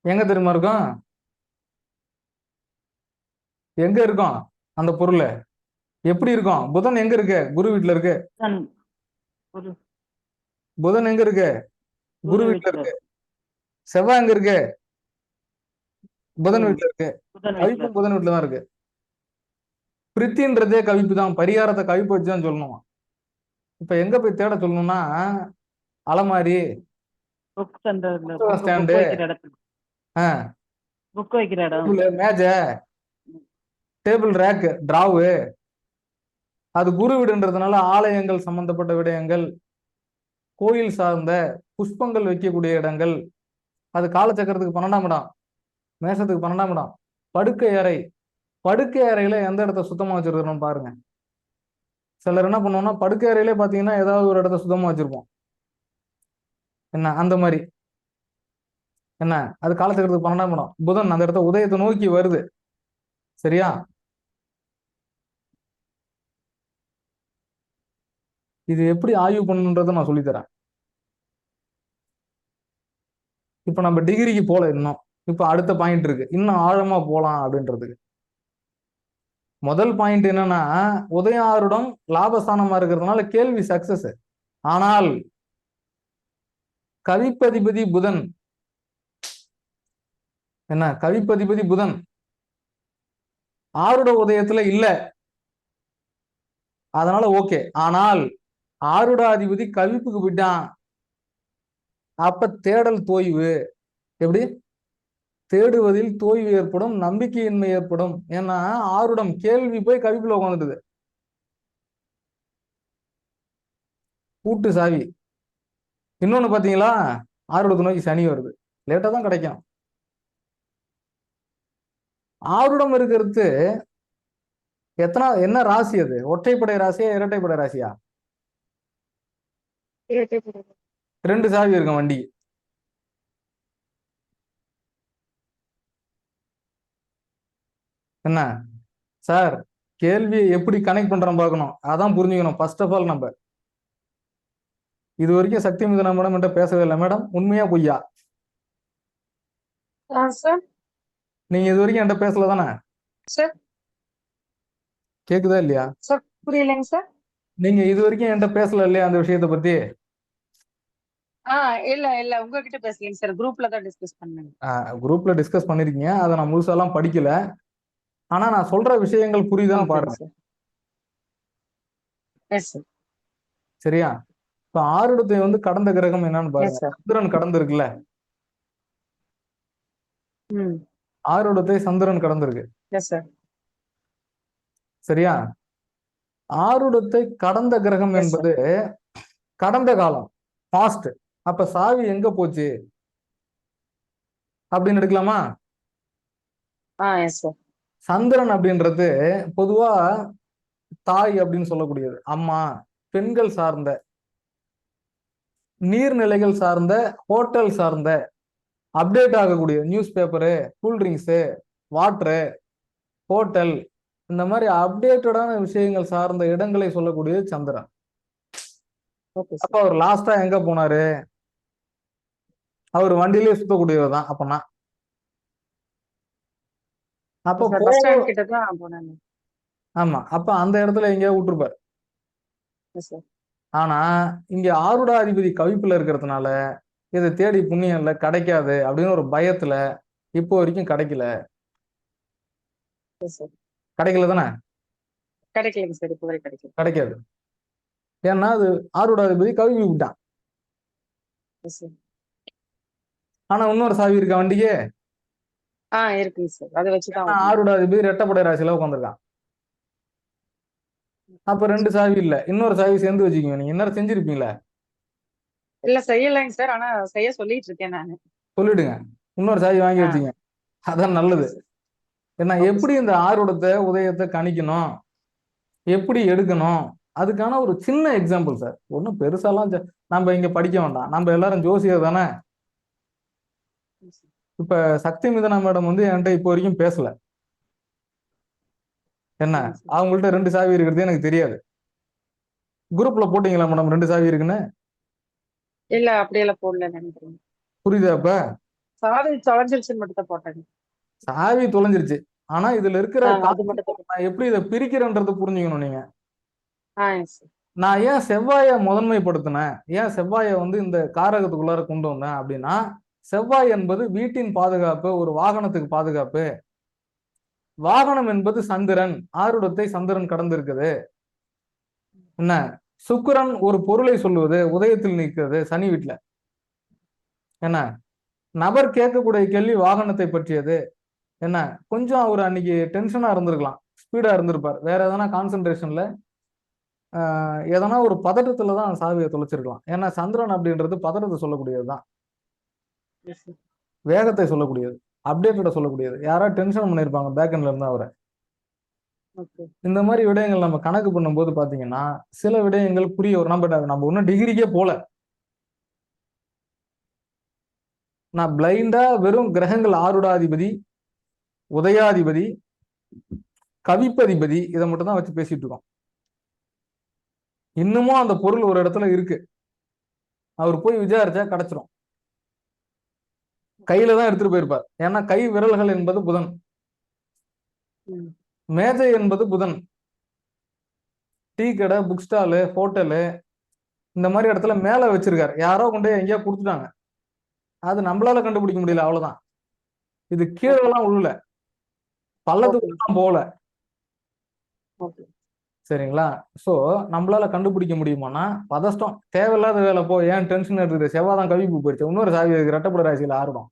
எங்க தெரியுமா இருக்கும்? எங்க இருக்கும் அந்த பொருள்? எப்படி இருக்கும்? புதன் எங்க இருக்கு? குரு வீட்டுல இருக்கு.
புதன் குரு
புதன் எங்க இருக்கு? குரு
குரு
வீட்டுல
வீட்டுல
இருக்கு. செவ்வாய் எங்க இருக்கு? புதன்
ம்,
வீட்டுல இருக்கு.
புதன் வீட்டுல
கவிப்பும் புதன் வீட்டுல தான் இருக்கு. பிரித்தின்றதே கவிப்பு தான். பரிகாரத்தை கவிப்பு வச்சுதான் சொல்லணும். இப்ப எங்க போய் தேட சொல்லணும்னா, அலமாரி,
புக் சென்டர்ல
புத்தக
புக்
ஸ்டாண்டு,
வைக்கிற இடத்துல புக் வைக்கிற இடம்.
மேஜை, டேபிள் ரேக், டிராவு. அது குரு வீடுன்றதுனால ஆலயங்கள் சம்பந்தப்பட்ட விடயங்கள், கோயில் சார்ந்த புஷ்பங்கள் வைக்கக்கூடிய இடங்கள். அது காலச்சக்கரத்துக்கு 12ஆம் இடம், மேஷத்துக்கு 12ஆம் இடம். படுக்கை அறை, படுக்கை அறையில எந்த இடத்த சுத்தமா வச்சிருக்கிறோம் பாருங்க. சிலர் என்ன பண்ணுவோம்னா படுக்கை அறையிலே பாத்தீங்கன்னா ஏதாவது ஒரு இடத்த சுத்தமா வச்சிருப்போம். என்ன அந்த மாதிரி என்ன, அது காலச்சக்கரத்துக்கு 12ஆம் இடம். புதன் அந்த இடத்த உதயத்தை நோக்கி வருது. சரியா? இது எப்படி ஆய்வு பண்ணணுன்றதை நான் சொல்லித்தரேன். இப்ப நம்ம டிகிரிக்கு போல இன்னும். இப்ப அடுத்த பாயிண்ட் இருக்கு, இன்னும் ஆழமா போலாம் அப்படின்றதுக்கு. முதல் பாயிண்ட் என்னன்னா, உதயாருடம் லாபஸ்தானமா இருக்கிறதுனால கேள்வி சக்சஸ். ஆனால் கவிப்பதிபதி புதன் என்ன, கவிப்பதிபதி புதன் ஆருட உதயத்துல இல்ல, அதனால ஓகே. ஆனால் ஆருடாதிபதி கவிப்புக்கு போயிட்டான். அப்ப தேடல் தோய்வு. எப்படி? தேடுவதில் தோய்வு ஏற்படும், நம்பிக்கையின்மை ஏற்படும். ஏன்னா ஆருடம் கேள்வி போய் கவிப்புல உட்காந்துட்டுது. பூட்டு சாவி. இன்னொன்னு பாத்தீங்களா, ஆருடத்தை நோக்கி சனி வருது. லேட்டா தான் கிடைக்கும். ஆருடம் இருக்கிறது என்ன ராசி? அது ஒற்றைப்படை ராசியா இரட்டைப்படை ராசியா?
இரட்டைப்படை.
2 சாவி இருக்கும் வண்டி. என்ன சார், கேள்வியை எப்படி கனெக்ட் பண்றோம் பார்க்கணும். அதான் புரிஞ்சுக்கணும் ஃபர்ஸ்ட் ஆஃப் ஆல். நம்ம இது வரைக்கும் சக்தி மிதனா மேடம் என்கிட்ட பேசவே இல்லை. மேடம் உண்மையா பொய்யா?
சார்
நீங்க இது வரைக்கும் என்கிட்ட பேசல தானே?
சார்
கேக்குதா இல்லையா?
சார் புரியலைங்க சார்.
நீங்க இது வரைக்கும் என்கிட்ட பேசல இல்லையா அந்த விஷயத்தை பத்தி?
இல்ல உங்ககிட்ட பேசலைங்க சார், குரூப்ல தான் டிஸ்கஸ் பண்ணேன்.
குரூப்ல டிஸ்கஸ் பண்ணிருக்கீங்க, அதை நான் முழுசாலாம் படிக்கல. ஆனா நான் சொல்ற விஷயங்கள் புரியுதான்னு பாருங்க. சரியா? இப்ப ஆருடத்தை வந்து கடந்த கிரகம் என்னன்னு பாருங்க. சந்திரன் கடந்து இருக்குல்ல, ஆருடத்தை சந்திரன் கடந்திருக்கு. சரியா? ஆருடத்தை கடந்த கிரகம் என்பது கடந்த காலம், பாஸ்ட். அப்ப சாவி எங்க போச்சு அப்படின்னு எடுக்கலாமா? சந்திரன் அப்படின்றது பொதுவா தாய் அப்படின்னு சொல்லக்கூடியது, அம்மா, பெண்கள் சார்ந்த, நீர்நிலைகள் சார்ந்த, ஹோட்டல் சார்ந்த, அப்டேட் ஆகக்கூடிய news paper, cool drinks, water, hotel, இந்த மாதிரி அப்டேட்டடான விஷயங்கள் சார்ந்த இடங்களை சொல்லக்கூடிய சந்திரன். அப்ப அவர் லாஸ்டா எங்க போனாரு? அவர் வண்டியிலே சுத்தக்கூடியவர் தான் அப்பனா. அப்ப ஆமா, அப்ப அந்த இடத்துல எங்கேயா விட்டுருப்பாரு. ஆனா இங்க ஆருடாதிபதி கவிப்புல இருக்கிறதுனால இதை தேடி புண்ணியம் இல்லை, கிடைக்காது அப்படின்னு ஒரு பயத்துல இப்போ வரைக்கும் கிடைக்கல. கிடைக்கல தானே? கிடைக்காது. ஏன்னா அது ஆருடாதிபதி கவிப்பு விட்டான். ஆனா இன்னொரு சாவி இருக்கா வண்டிக்கு? ஆருடாதிபதி ரெட்டப்படை ராசியில உட்காந்துருக்கான். அப்ப 2 சாவி இல்ல, இன்னொரு சாவி சேர்ந்து வச்சுக்கோங்க. நீங்க என்ன செஞ்சிருப்பீங்களா?
இல்ல செய்யலைங்க சார், ஆனா செய்ய சொல்லிட்டு இருக்கேன் நானு.
சொல்லிடுங்க, இன்னொரு சாவி வாங்கி வச்சுங்க, அதான் நல்லது. ஏன்னா எப்படி இந்த ஆருடத்தை உதயத்தை கணிக்கணும், எப்படி எடுக்கணும், அதுக்கான ஒரு சின்ன எக்ஸாம்பிள் சார். ஒன்றும் பெருசாலாம் நம்ம இங்க படிக்க வேண்டாம், நம்ம எல்லாரும் ஜோசியர் தானே. இப்ப சக்தி மிதனா மேடம் வந்து என்கிட்ட இப்போ வரைக்கும் பேசல. என்ன, அவங்கள்ட்ட 2 சாவி இருக்கிறது எனக்கு தெரியாது. குரூப்ல போட்டீங்களா மேடம் 2 சாவி இருக்குன்னு?
இல்ல அப்படியெல்லாம் போடல நினைக்கிறேன்.
புரியுதா இப்ப?
சாவி தொலைஞ்சிருச்சுன்னு மட்டும் தான் போட்டேங்க.
சாவி தொலைஞ்சிருச்சு. ஆனா இதுல இருக்கிற
அது மட்டும் தான்.
நான் எப்படி இதை பிரிக்கிறேன்றது புரிஞ்சுக்கணும் நீங்க.
Yes sir.
நான் ஏன் செவ்வாயை முதன்மைப்படுத்தினேன், ஏன் செவ்வாயை வந்து இந்த காரகத்துக்குள்ளார கொண்டு வந்தேன் அப்படின்னா, செவ்வாய் என்பது வீட்டின் பாதுகாப்பு, ஒரு வாகனத்துக்கு பாதுகாப்பு. வாகனம் என்பது சந்திரன், ஆருடத்தை சந்திரன் கடந்து இருக்குது. என்ன, சுக்கிரன் ஒரு பொருளை சொல்லுவது, உதயத்தில் நிற்கிறது சனி வீட்டுல. என்ன, நபர் கேட்கக்கூடிய கேள்வி வாகனத்தை பற்றியது. என்ன, கொஞ்சம் அவர் அன்னைக்கு டென்ஷனா இருந்திருக்கலாம், ஸ்பீடா இருந்திருப்பார், வேற எதனா கான்சென்ட்ரேஷன்ல எதனா ஒரு பதட்டத்துல தான் சாவியை தொலைச்சிருக்கலாம். ஏன்னா சந்திரன் அப்படின்றது பதட்டத்தை சொல்லக்கூடியதுதான்,
எஸ் சார்.
வேகத்தை சொல்லக்கூடியது, அப்டேட்டட சொல்லக்கூடியது. யாராவது டென்ஷன் பண்ணியிருப்பாங்க பேக் எண்ட்ல இருந்து அவரை.
ஓகே.
இந்த மாதிரி விடயங்கள் நம்ம கணக்கு பண்ணும்போது பாத்தீங்கன்னா சில விடயங்கள் புரிய வரும். நம்ம ஒன்னும் டிகிரிக்கே போல, நான் பிளைண்டா வெறும் கிரகங்கள் ஆருடாதிபதி, உதயாதிபதி, கவிப்பதிபதி இதை மட்டும் தான் வச்சு பேசிட்டு இருக்கோம். இன்னமும் அந்த பொருள் ஒரு இடத்துல இருக்கு, அவர் போய் விசாரிச்சா கிடைச்சிரும். கையில தான் எடுத்துட்டு போயிருப்பார். ஏன்னா கை விரல்கள் என்பது புதன்,
ம்.
மேஜை என்பது புதன். டீ கடை, புக் ஸ்டாலு, ஹோட்டலு இந்த மாதிரி இடத்துல மேல வச்சிருக்காரு. யாரோ கொண்டு போய் எங்கேயோ கொடுத்துட்டாங்க, அது நம்மளால கண்டுபிடிக்க முடியல, அவ்வளவுதான். இது கீழெல்லாம் உள்ள பள்ளத்துக்கு தான் போல.
ஓகே.
சரிங்களா? சோ நம்மளால கண்டுபிடிக்க முடியுமானா பதஷ்டம், தேவையில்லாத வேலை. போ, ஏன் டென்ஷன் எடுக்குது, செவ்வாதான் கவிப்பு போயிடுச்சு, இன்னொரு சாவி இருக்கு, ரெட்டப்பட ராசியில ஆர்வம்.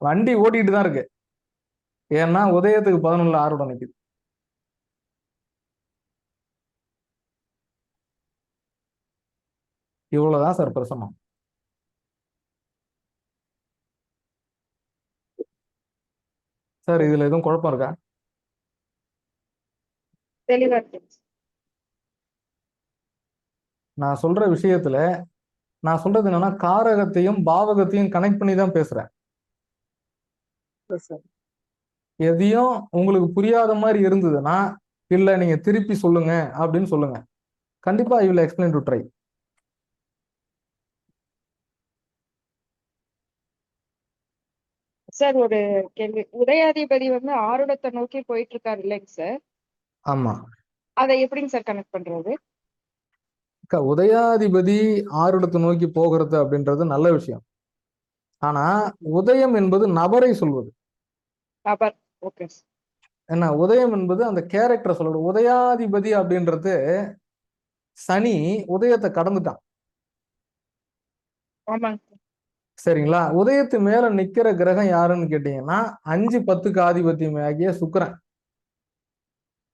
வண்டி ஓட்டிட்டு தான் இருக்கு, ஏன்னா உதயத்துக்கு 11 ஆர்வம் நிக்குது. இவ்வளவுதான் சார் பிரசனம். சார் இதுல எதுவும் குழப்பம் இருக்கா?
தெளிவா இருக்கு.
நான் சொல்ற விஷயத்துல நான் சொல்றது என்னன்னா, காரகத்தையும் பாவகத்தையும் கனெக்ட் பண்ணி தான் பேசுறேன்.
Yes sir.
எதையும் உங்களுக்கு புரியாத மாதிரி இருந்ததுன்னா இல்ல நீங்க திருப்பி சொல்லுங்க அப்படின்னு சொல்லுங்க. கண்டிப்பா I will explain to try.
Sir ஒரு கேள்வி. உதயாதிபதி வந்து ஆருடத்தை நோக்கி போயிட்டு இருக்காரு இல்லைங்க சார்?
ஆமா,
அதை எப்படிங்க சார் கனெக்ட் பண்றது?
உதயாதிபதி ஆருடத்தை நோக்கி போகிறது அப்படின்றது நல்ல விஷயம். ஆனா உதயம் என்பது நபரை சொல்வது.
நபர். ஓகே.
என்ன, உதயம் என்பது அந்த கேரக்டரை சொல்றது. உதயாதிபதி அப்படின்றது சனி உதயத்தை கடந்துட்டான்.
ஆமாங்க.
சரிங்களா? உதயத்து மேல நிக்கிற கிரகம் யாருன்னு கேட்டீங்கன்னா 5, 10க்கு ஆதிபத்தியம் ஆகிய சுக்கிரன்.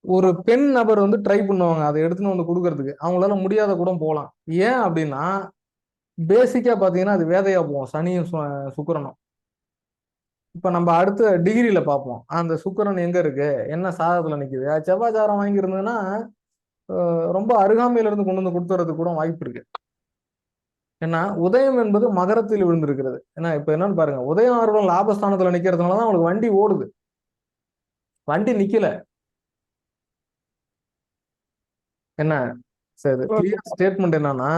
ஒரு பெண் நபர் வந்து ட்ரை பண்ணுவாங்க அதை எடுத்துன்னு வந்து கொடுக்கறதுக்கு, அவங்களால முடியாத கூட போகலாம். ஏன் அப்படின்னா பேசிக்கா பாத்தீங்கன்னா அது வேதையா போவோம், சனியும் சுக்கிரனும். இப்ப நம்ம அடுத்த டிகிரியில பார்ப்போம், அந்த சுக்கிரன் எங்க இருக்கு, என்ன சாதத்துல நிக்குது. செவ்வாச்சாரம் வாங்கி இருந்ததுன்னா ரொம்ப அருகாமையில இருந்து கொண்டு வந்து கொடுத்துறதுக்கு கூட வாய்ப்பு இருக்கு. ஏன்னா உதயம் என்பது மகரத்தில் விழுந்திருக்கிறது. ஏன்னா இப்ப என்னன்னு பாருங்க, உதயம் ஆர்வம் லாபஸ்தானத்துல நிக்கிறதுனாலதான் அவங்களுக்கு வண்டி ஓடுது, வண்டி நிக்கல. என்ன, சரி, கிளியர் ஸ்டேட்மெண்ட் என்னன்னா,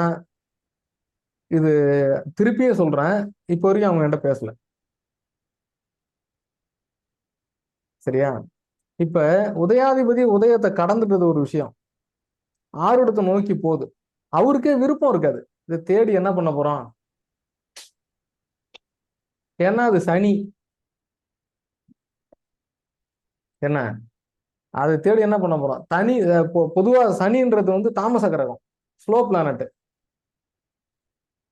இது திருப்பியே சொல்றேன், இப்போ வரைக்கும் அவங்க என்கிட்ட பேசல. சரியா? இப்ப உதயாதிபதி உதயத்தை கடந்துட்டது ஒரு விஷயம், ஆருடத்தை நோக்கி போகுது. அவருக்கே விருப்பம் இருக்காது இதை தேடி என்ன பண்ண போறோம், ஏன்னா அது சனி. என்ன, அதை தேடி என்ன பண்ண போறோம், தனி பொதுவா சனின்றது வந்து தாமச கிரகம், ஸ்லோ பிளானட்.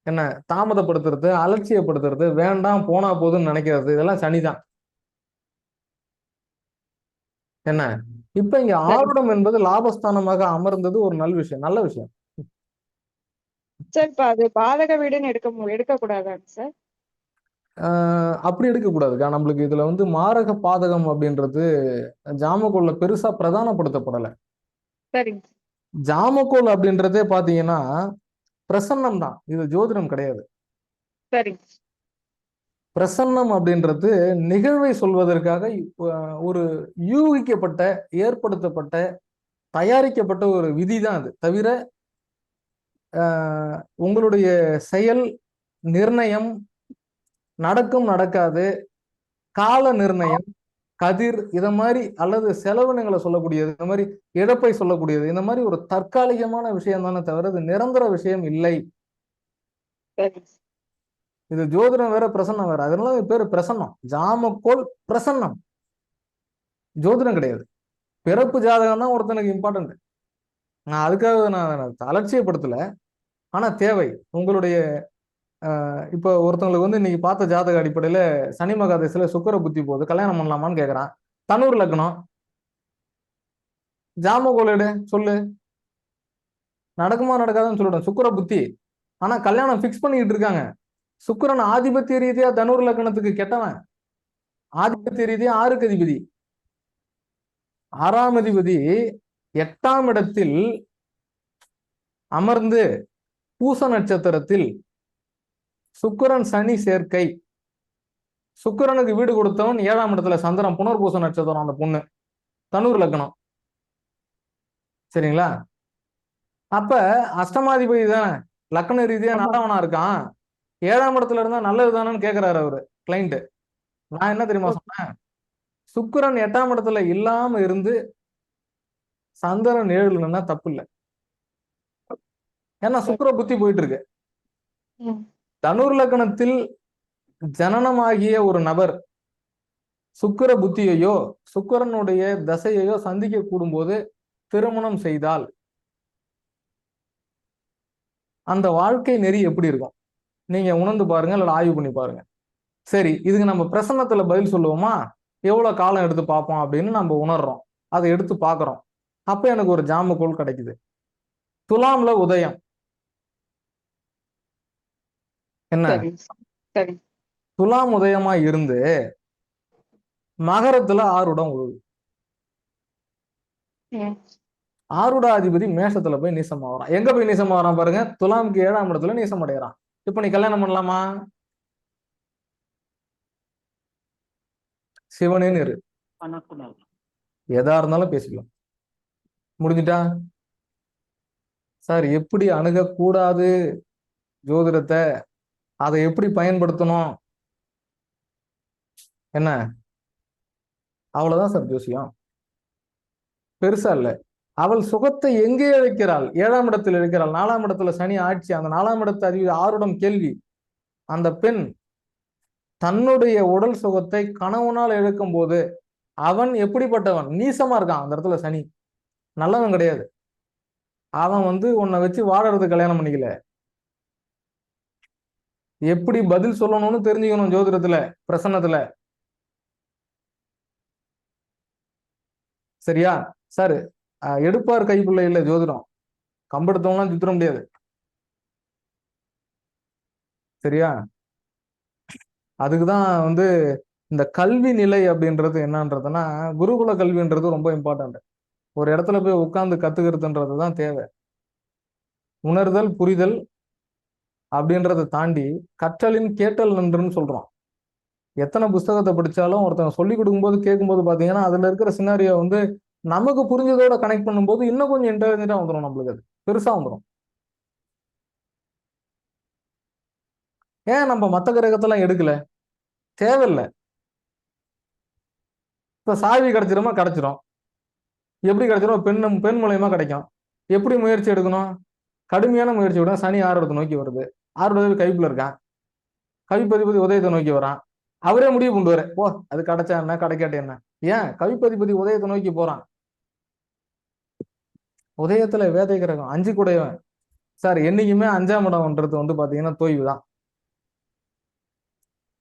என்ன, தாமதப்படுத்துறது, அலட்சியப்படுத்துறது, வேண்டாம் போனா போதுன்னு நினைக்கிறது, இதெல்லாம் சனிதான். என்ன, இப்ப இங்க ஆருடம் என்பது லாபஸ்தானமாக அமர்ந்தது ஒரு நல்ல விஷயம், நல்ல விஷயம்.
சார் இப்ப அது பாதக வீடுன்னு எடுக்க கூடாதாங்க சார்?
அப்படி எடுக்கக்கூடாதுக்கா. நம்மளுக்கு இதுல வந்து மாரக பாதகம் அப்படின்றது ஜாமக்கோல்ல பெருசா பிரதானப்படுத்தப்படலை.
சரிங்க.
ஜாமக்கோல் அப்படின்றதே பாத்தீங்கன்னா பிரசன்னம் தான், இது ஜோதிடம் கிடையாது.
சரிங்க.
பிரசன்னம் அப்படின்றது நிகழ்வை சொல்வதற்காக ஒரு யூகிக்கப்பட்ட, ஏற்படுத்தப்பட்ட தயாரிக்கப்பட்ட ஒரு விதி தான் அது. தவிர உங்களுடைய செயல் நிர்ணயம், நடக்கும் நடக்காது, கால நிர்ணயம், கதிர் இத மாதிரி, அல்லது செலவினங்களை சொல்லக்கூடியது, இந்த மாதிரி இழப்பை சொல்லக்கூடியது, இந்த மாதிரி ஒரு தற்காலிகமான விஷயம் தானே தவிர இது நிரந்தர விஷயம் இல்லை.
சரி
இது ஜோதிடம் வேற, பிரசன்னம் வேற. அதனால இது பேரு பிரசன்னம். ஜாமக்கோள் பிரசன்னம், ஜோதிடம் கிடையாது. பிறப்பு ஜாதகம் தான் ஒருத்தனுக்கு இம்பார்ட்டன்ட். நான் அதுக்காக நான் அலட்சியப்படுத்தல. ஆனா தேவை உங்களுடைய இப்போ ஒருத்தவங்களுக்கு வந்து இன்னைக்கு பார்த்த ஜாதக அடிப்படையில சனி மகாதேசில சுக்கிர புத்தி போகுது, கல்யாணம் பண்ணலாமான்னு கேட்கறான். தனூர் லக்னம், ஜாமகோளேடு சொல்லு, நடக்குமா நடக்காதுன்னு சொல்லிடும். சுக்கிர புத்தி, ஆனா கல்யாணம் பிக்ஸ் பண்ணிக்கிட்டு இருக்காங்க. சுக்கிரன் ஆதிபத்திய ரீதியா தனூர் லக்னத்துக்கு கெட்டவன். ஆதிபத்திய ரீதியா 6க்கு அதிபதி, 6ஆம் அதிபதி 8ஆம் இடத்தில் அமர்ந்து பூச நட்சத்திரத்தில் சுக்கிரன் சனி சேர்க்கை. சுக்கிரனுக்கு வீடு கொடுத்தவன் 7ஆம் இடத்துல சந்திரன், புனர்பூச நட்சத்திரம். அந்த பொண்ணு தனூர் லக்னம். சரிங்களா? அப்ப அஷ்டமாதிபதி தானே, லக்ன ரீதியா நல்லவனா இருக்கான். 7ஆம் இடத்துல இருந்தா நல்லது தானேன்னு கேட்கிறாரு அவரு கிளைண்ட். நான் என்ன தெரியுமா சொன்னேன்? சுக்கிரன் 8ஆம் இடத்துல இல்லாம இருந்து சந்திரன் 7ன்னா தப்பு இல்லை. ஏன்னா சுக்கிர புத்தி போயிட்டு இருக்கு. தனூர் லக்னத்தில் ஜனனமாகிய ஒரு நபர் சுக்கிர புத்தியையோ சுக்கிரனுடைய தசையையோ சந்திக்க கூடும்போது திருமணம் செய்தால் அந்த வாழ்க்கை நெறி எப்படி இருக்கும் நீங்க உணர்ந்து பாருங்க, இல்ல ஆய்வு பண்ணி பாருங்க. சரி, இதுக்கு நம்ம பிரசன்னத்துல பதில் சொல்லுவோமா? எவ்வளவு காலம் எடுத்து பார்ப்போம் அப்படின்னு நம்ம உணர்றோம், அதை எடுத்து பார்க்கிறோம். அப்ப எனக்கு ஒரு ஜாமக்கோள் கிடைக்குது. துலாம்ல உதயம் என்ன,
சரி சரி
துலாம் உதயமா இருந்து மகரத்துல ஆருடம் உழுது.
ம்.
ஆருடாதிபதி மேஷத்துல போய் நீசமாகறான். எங்க போய் நீசமாகறான் பாருங்க, துலாமுக்கு 7ஆம் இடத்துல நீசம் அடைகிறான். இப்ப நீ கல்யாணம் பண்ணலாமா? சிவனேன்னு இரு,
பண்ணக்கூடாது.
எதா இருந்தாலும் பேசிக்கலாம். முடிஞ்சுட்டா? சார் எப்படி அணுகக்கூடாது ஜோதிடத்தை, அதை எப்படி பயன்படுத்தணும், என்ன அவ்வளவுதான் சார் ஜோசியம். பெருசா இல்ல. அவள் சுகத்தை எங்கே இழைக்கிறாள்? 7ஆம் இடத்தில் இழைக்கிறாள். 4ஆம் இடத்துல சனி ஆட்சி. அந்த 4ஆம் இடத்து அதிபதி ஆருடம் கேள்வி. அந்த பெண் தன்னுடைய உடல் சுகத்தை கணவனால் இழக்கும் போது அவன் எப்படிப்பட்டவன்? நீசமா இருக்கான். அந்த இடத்துல சனி நல்லவன் கிடையாது. அவன் வந்து உன்னை வச்சு வாழறது கல்யாணம் பண்ணிக்கல. எப்படி பதில் சொல்லணும்னு தெரிஞ்சுக்கணும் ஜோதிடத்துல, பிரசன்னத்துல. சரியா சார்? எடுப்பார் கைப்புள்ள இல்ல ஜோதிடம். கம்பெடுத்தவங்களாம் சுத்திர முடியாது. சரியா? அதுக்குதான் வந்து இந்த கல்வி நிலை அப்படின்றது என்னன்றதுன்னா, குருகுல கல்வின்றது ரொம்ப இம்பார்ட்டன்ட். ஒரு இடத்துல போய் உட்கார்ந்து கத்துக்கிறதுன்றது தான் தேவை. உணர்தல், புரிதல் அப்படின்றத தாண்டி கற்றலின் கேட்டல் நன்றுன்னு சொல்றோம். எத்தனை புஸ்தகத்தை படிச்சாலும் ஒருத்தங்க சொல்லி கொடுக்கும்போது கேட்கும்போது பாத்தீங்கன்னா அதுல இருக்கிற சினாரியோ வந்து நமக்கு புரிஞ்சதோட கனெக்ட் பண்ணும்போது இன்னும் கொஞ்சம் இன்டெலிஜென்ட்டா வந்துடும். நம்மளுக்கு அது பெருசா வந்துடும். ஏன் நம்ம மத்த கிரகத்தெல்லாம் எடுக்கல? தேவையில்லை. இப்ப சாவி கிடைச்சிருமா? கிடைச்சிரும். எப்படி கிடைச்சிரும்? பெண் மூலியமா கிடைக்கும். எப்படி முயற்சி எடுக்கணும்? கடுமையான முயற்சி விட. சனி ஆறுடத்தை நோக்கி வருது. ஆறுடைய கைப்புல இருக்கான். கவிப்பதிபதி உதயத்தை நோக்கி வரான். அவரே முடிவு கொண்டு வர, ஓ அது கிடைச்சா என்ன, கிடைக்காட்ட என்ன? ஏன் கவிப்பதிபதி உதயத்தை நோக்கி போறான்? உதயத்துல வேதை கிரகம் 5 கூடையவன் சார். என்னைக்குமே 5ஆம் இடம்ன்றது வந்து பாத்தீங்கன்னா தோய்வு தான்.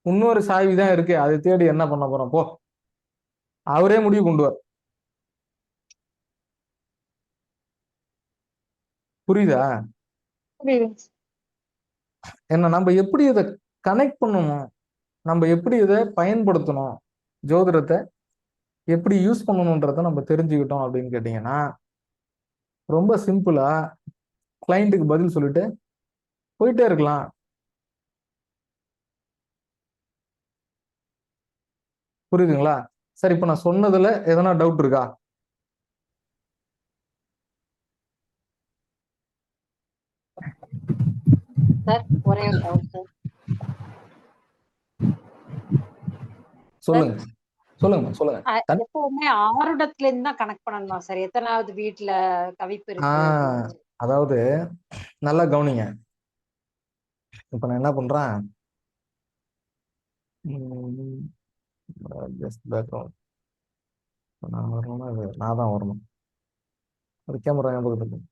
இன்னொரு சாய்வி தான் இருக்கு, அதை தேடி என்ன பண்ண போறோம்? போ, அவரே முடிவு கொண்டு வர. புரியுதா? என்ன நம்ம எப்படி இதை கனெக்ட் பண்ணணும், நம்ம எப்படி இதை பயன்படுத்தணும், ஜோதிடத்தை எப்படி யூஸ் பண்ணணும்ன்றத நம்ம தெரிஞ்சுக்கிட்டோம் அப்படின்னு கேட்டீங்கன்னா ரொம்ப சிம்பிளா கிளைண்ட்டுக்கு பதில் சொல்லிட்டு போயிட்டே இருக்கலாம். புரியுதுங்களா? சரி, இப்ப நான் சொன்னதுல எதனா டவுட் இருக்கா?
சார் ஒரே ஒரு டவுட் சார்.
சொல்லுங்க சொல்லுங்க சொல்லுங்க.
எப்பவுமே ஆருடத்துல இருந்து தான் கனெக்ட் பண்ணணுமா சார்? எத்தனாவது வீட்டுல கவிப்பு இருக்கு
ஆஹ்
அப்படின்னு சொல்லி.
அதாவது நல்லா கவனிங்க. இப்ப நான் என்ன பண்றேன், ஜஸ்ட் பேக்ரவுண்ட் நான் வரணும்னா அது நான் தான் வரணும். அது கேமரா என் பக்கத்துல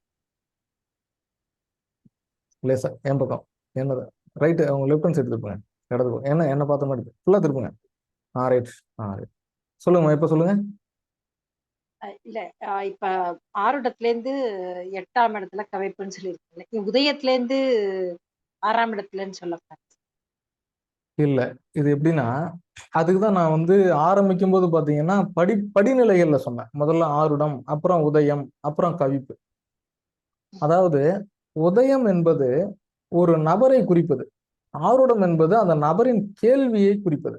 லேசா என் பக்கம் என்னது ரைட்டு, அவங்க லெஃப்ட் ஹேண்ட் சைடு திருப்புங்க, இடது என்ன பார்த்த மாதிரி ஃபுல்லா திருப்புங்க. ரைட். ரைட் சொல்லுங்க, இப்ப சொல்லுங்க.
இல்ல இப்ப ஆருடத்துல இருந்து 8ஆம் இடத்துல கவிப்புன்னு சொல்லியிருக்கீங்க, உதயத்துல இருந்து 6ஆம் இடத்துலன்னு சொல்லக்கூடாது.
இல்ல, இது எப்படின்னா அதுக்குதான் நான் வந்து ஆரம்பிக்கும் போது பாத்தீங்கன்னா படிநிலைகள்ல சொன்னேன். முதல்ல ஆருடம், அப்புறம் உதயம், அப்புறம் கவிப்பு. அதாவது உதயம் என்பது ஒரு நபரை குறிப்பது, ஆருடம் என்பது அந்த நபரின் கேள்வியை குறிப்பது.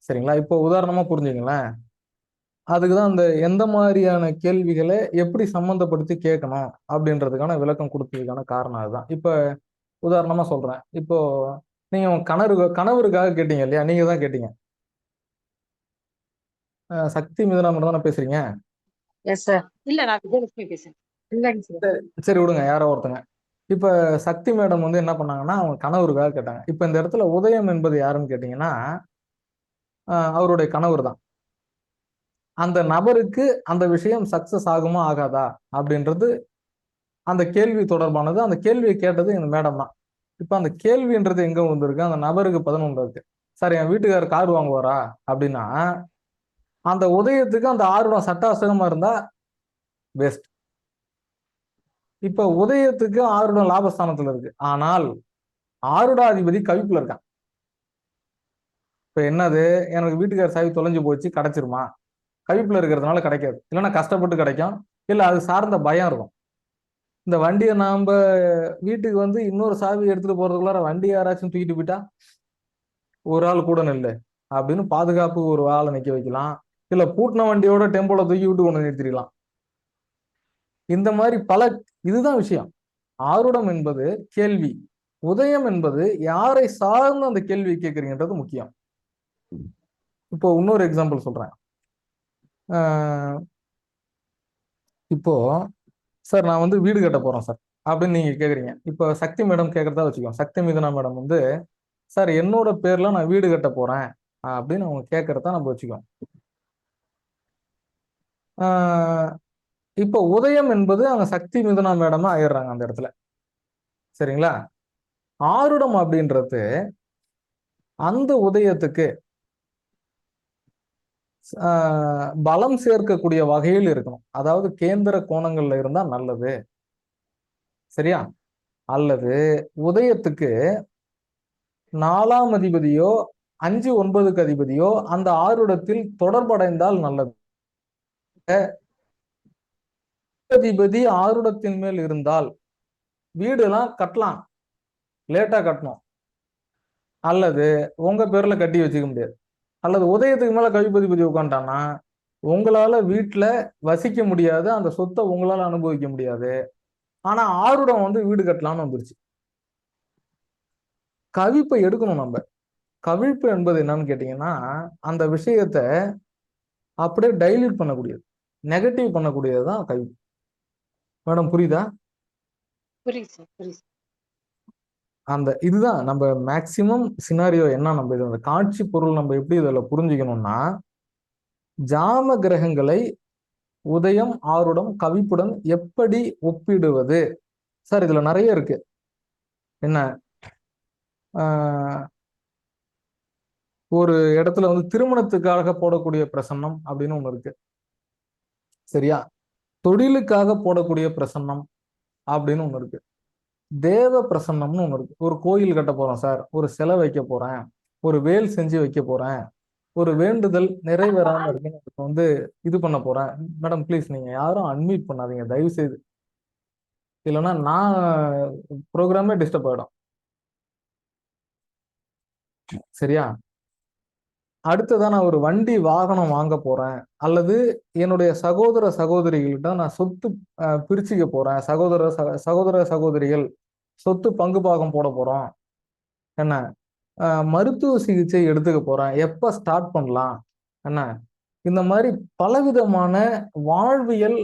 சரிங்களா? இப்போ உதாரணமா புரிஞ்சுங்களேன். அதுக்குதான் அந்த எந்த மாதிரியான கேள்விகளை எப்படி சம்பந்தப்படுத்தி கேட்கணும் அப்படின்றதுக்கான விளக்கம் கொடுத்ததுக்கான காரணம் அதுதான். இப்ப உதாரணமா சொல்றேன். இப்போ நீங்க உங்க கணவருக்காக கேட்டீங்க இல்லையா? நீங்க தான் கேட்டீங்க. சக்தி மீதனா மட்டும் தானே பேசுறீங்க?
Yes sir. இல்ல நான் விஜயலட்சுமி பேசுறேன். இல்லைங்க சார்.
சரி விடுங்க, யாரோ ஒருத்தங்க. இப்ப சக்தி மேடம் வந்து என்ன பண்ணாங்கன்னா அவங்க கணவருக்காக கேட்டாங்க. இப்ப இந்த இடத்துல உதயம் என்பது யாருன்னு கேட்டீங்கன்னா அவருடைய கணவர் தான். அந்த நபருக்கு அந்த விஷயம் சக்சஸ் ஆகுமா ஆகாதா அப்படின்றது அந்த கேள்வி தொடர்பானது. அந்த கேள்வியை கேட்டது எங்க மேடம் தான். இப்ப அந்த கேள்வின்றது எங்க வந்திருக்கு, அந்த நபருக்கு 11 இருக்கு. சார் என் வீட்டுக்காரர் கார் வாங்குவாரா அப்படின்னா அந்த உதயத்துக்கு அந்த ஆர்வம் சட்டாசகமா இருந்தா பெஸ்ட். இப்ப உதயத்துக்கு ஆருடம் லாபஸ்தானத்துல இருக்கு, ஆனால் ஆருடாதிபதி கவிப்புல இருக்கான். இப்ப என்னது, எனக்கு வீட்டுக்கார சாவி தொலைஞ்சு போச்சு, கிடைச்சிருமா? கவிப்புல இருக்கிறதுனால கிடைக்காது, இல்லைன்னா கஷ்டப்பட்டு கிடைக்கும், இல்ல அது சார்ந்த பயம் இருக்கும். இந்த வண்டியை நாம வீட்டுக்கு வந்து இன்னொரு சாவி எடுத்துட்டு போறதுக்குள்ளார வண்டி யாராச்சும் தூக்கிட்டு போயிட்டா ஒரு ஆள் கூட நில்லு அப்படின்னு பாதுகாப்பு ஒரு ஆளை நிக்க வைக்கலாம், இல்ல பூட்டின வண்டியோட டெம்போல தூக்கி விட்டு கொண்டு நிறுத்திடலாம். இந்த மாதிரி பல, இதுதான் விஷயம். ஆருடம் என்பது கேள்வி, உதயம் என்பது யாரை சார்ந்து அந்த கேள்வி கேட்குறீங்கன்றது முக்கியம். இப்போ இன்னொரு எக்ஸாம்பிள் சொல்றேன். இப்போ சார் நான் வந்து வீடு கட்ட போறேன் சார் அப்படின்னு நீங்க கேக்குறீங்க. இப்போ சக்தி மேடம் கேட்கறதா வச்சுக்கோ. சக்தி மிதுனா மேடம் வந்து சார் என்னோட பேர்ல நான் வீடு கட்ட போறேன் அப்படின்னு அவங்க கேட்கறதா நம்ம வச்சுக்கோம். இப்போ உதயம் என்பது அவங்க சக்தி மிதுனா மேடமா ஆயிடுறாங்க அந்த இடத்துல. சரிங்களா? ஆருடம் அப்படின்றது அந்த உதயத்துக்கு பலம் சேர்க்கக்கூடிய வகையில் இருக்கணும். அதாவது கேந்திர கோணங்கள்ல இருந்தா நல்லது. சரியா? அல்லது உதயத்துக்கு 4ஆம் அதிபதியோ 5, 9க்கு அதிபதியோ அந்த ஆருடத்தில் தொடர்படைந்தால் நல்லது. அதிபதி ஆருடத்தின் மேல் இருந்தால் வீடுலாம் கட்டலாம், லேட்டா கட்டணும், அல்லது உங்க பேர்ல கட்டி வச்சுக்க முடியாது. அல்லது உதயத்துக்கு மேல கவிபதிபதி உட்காந்துட்டான்னா உங்களால வீட்டுல வசிக்க முடியாது, அந்த சொத்தை உங்களால அனுபவிக்க முடியாது. ஆனா ஆருடம் வந்து வீடு கட்டலாம்னு வந்துருச்சு. கவிப்பை எடுக்கணும் நம்ம. கவிழ்ப்பு என்பது என்னன்னு கேட்டீங்கன்னா அந்த விஷயத்த அப்படியே டைல்யூட் பண்ணக்கூடியது, நெகட்டிவ் பண்ணக்கூடியதுதான் கவிப்பு. மேடம் புரியுதா?
புரியுது.
அந்த இதுதான் நம்ம மேக்சிமம் சினாரியோ என்ன, நம்ம இது காட்சி பொருள் நம்ம எப்படி இதுல புரிஞ்சுக்கணும்னா ஜாம கிரகங்களை உதயம், ஆருடம், கவிப்புடன் எப்படி ஒப்பிடுவது. சார் இதுல நிறைய இருக்கு. என்ன ஒரு இடத்துல வந்து திருமணத்துக்காக போடக்கூடிய பிரசன்னம் அப்படின்னு ஒண்ணு இருக்கு. சரியா? தொழிலுக்காக போடக்கூடிய பிரசன்னம் அப்படின்னு ஒண்ணு இருக்கு. தேவ பிரசன்னம்னு ஒண்ணு இருக்கு. ஒரு கோயில் கட்ட போறோம் சார், ஒரு சிலை வைக்க போறேன், ஒரு வேல் செஞ்சு வைக்க போறேன், ஒரு வேண்டுதல் நிறைவேறாம இருக்கு வந்து இது பண்ண போறேன். மேடம் ப்ளீஸ் நீங்க யாரும் அன்மியூட் பண்ணாதீங்க தயவு செய்து, இல்லைன்னா நான் ப்ரோக்ராமே டிஸ்டர்ப் ஆயிடும். சரியா? அடுத்ததான் நான் ஒரு வண்டி வாகனம் வாங்க போறேன், அல்லது என்னுடைய சகோதர சகோதரிகள்கிட்ட நான் சொத்து பிரிச்சுக்க போறேன், சகோதர சகோதரிகள் சொத்து பங்கு பாகம் போட போறோம், என்ன மருத்துவ சிகிச்சை எடுத்துக்க போறேன், எப்ப ஸ்டார்ட் பண்ணலாம், என்ன இந்த மாதிரி பலவிதமான வாழ்வியல்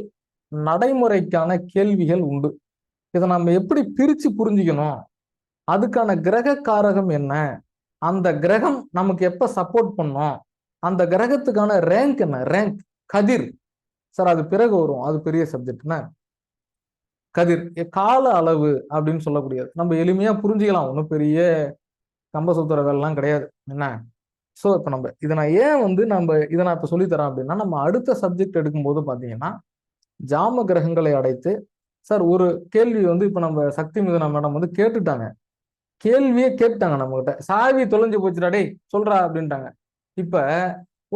நடைமுறைக்கான கேள்விகள் உண்டு. இதை நம்ம எப்படி பிரிச்சு புரிஞ்சுக்கணும், அதுக்கான கிரக காரகம் என்ன, அந்த கிரகம் நமக்கு எப்ப சப்போர்ட் பண்ணும், அந்த கிரகத்துக்கான ரேங்க் என்ன, ரேங்க் கதிர் சார், அது பிறகு வரும், அது பெரிய சப்ஜெக்ட்னா கதிர் கால அளவு அப்படின்னு சொல்லக்கூடியது. நம்ம எளிமையா புரிஞ்சுக்கலாம், ஒன்றும் பெரிய கம்பசூத்திர வேலைலாம் கிடையாது என்ன. ஸோ இப்போ நம்ம இதை நான் ஏன் இதை நான் இப்போ சொல்லித்தரேன் அப்படின்னா, நம்ம அடுத்த சப்ஜெக்ட் எடுக்கும்போது பார்த்தீங்கன்னா ஜாம கிரகங்களை அடைத்து சார் ஒரு கேள்வி இப்போ நம்ம சக்தி மிதனா மேடம் கேட்டுட்டாங்க, கேள்வியே கேட்டாங்க நம்ம கிட்ட, சாவி தொலைஞ்சு போச்சுடா டேய் சொல்றா அப்படின்ட்டாங்க. இப்ப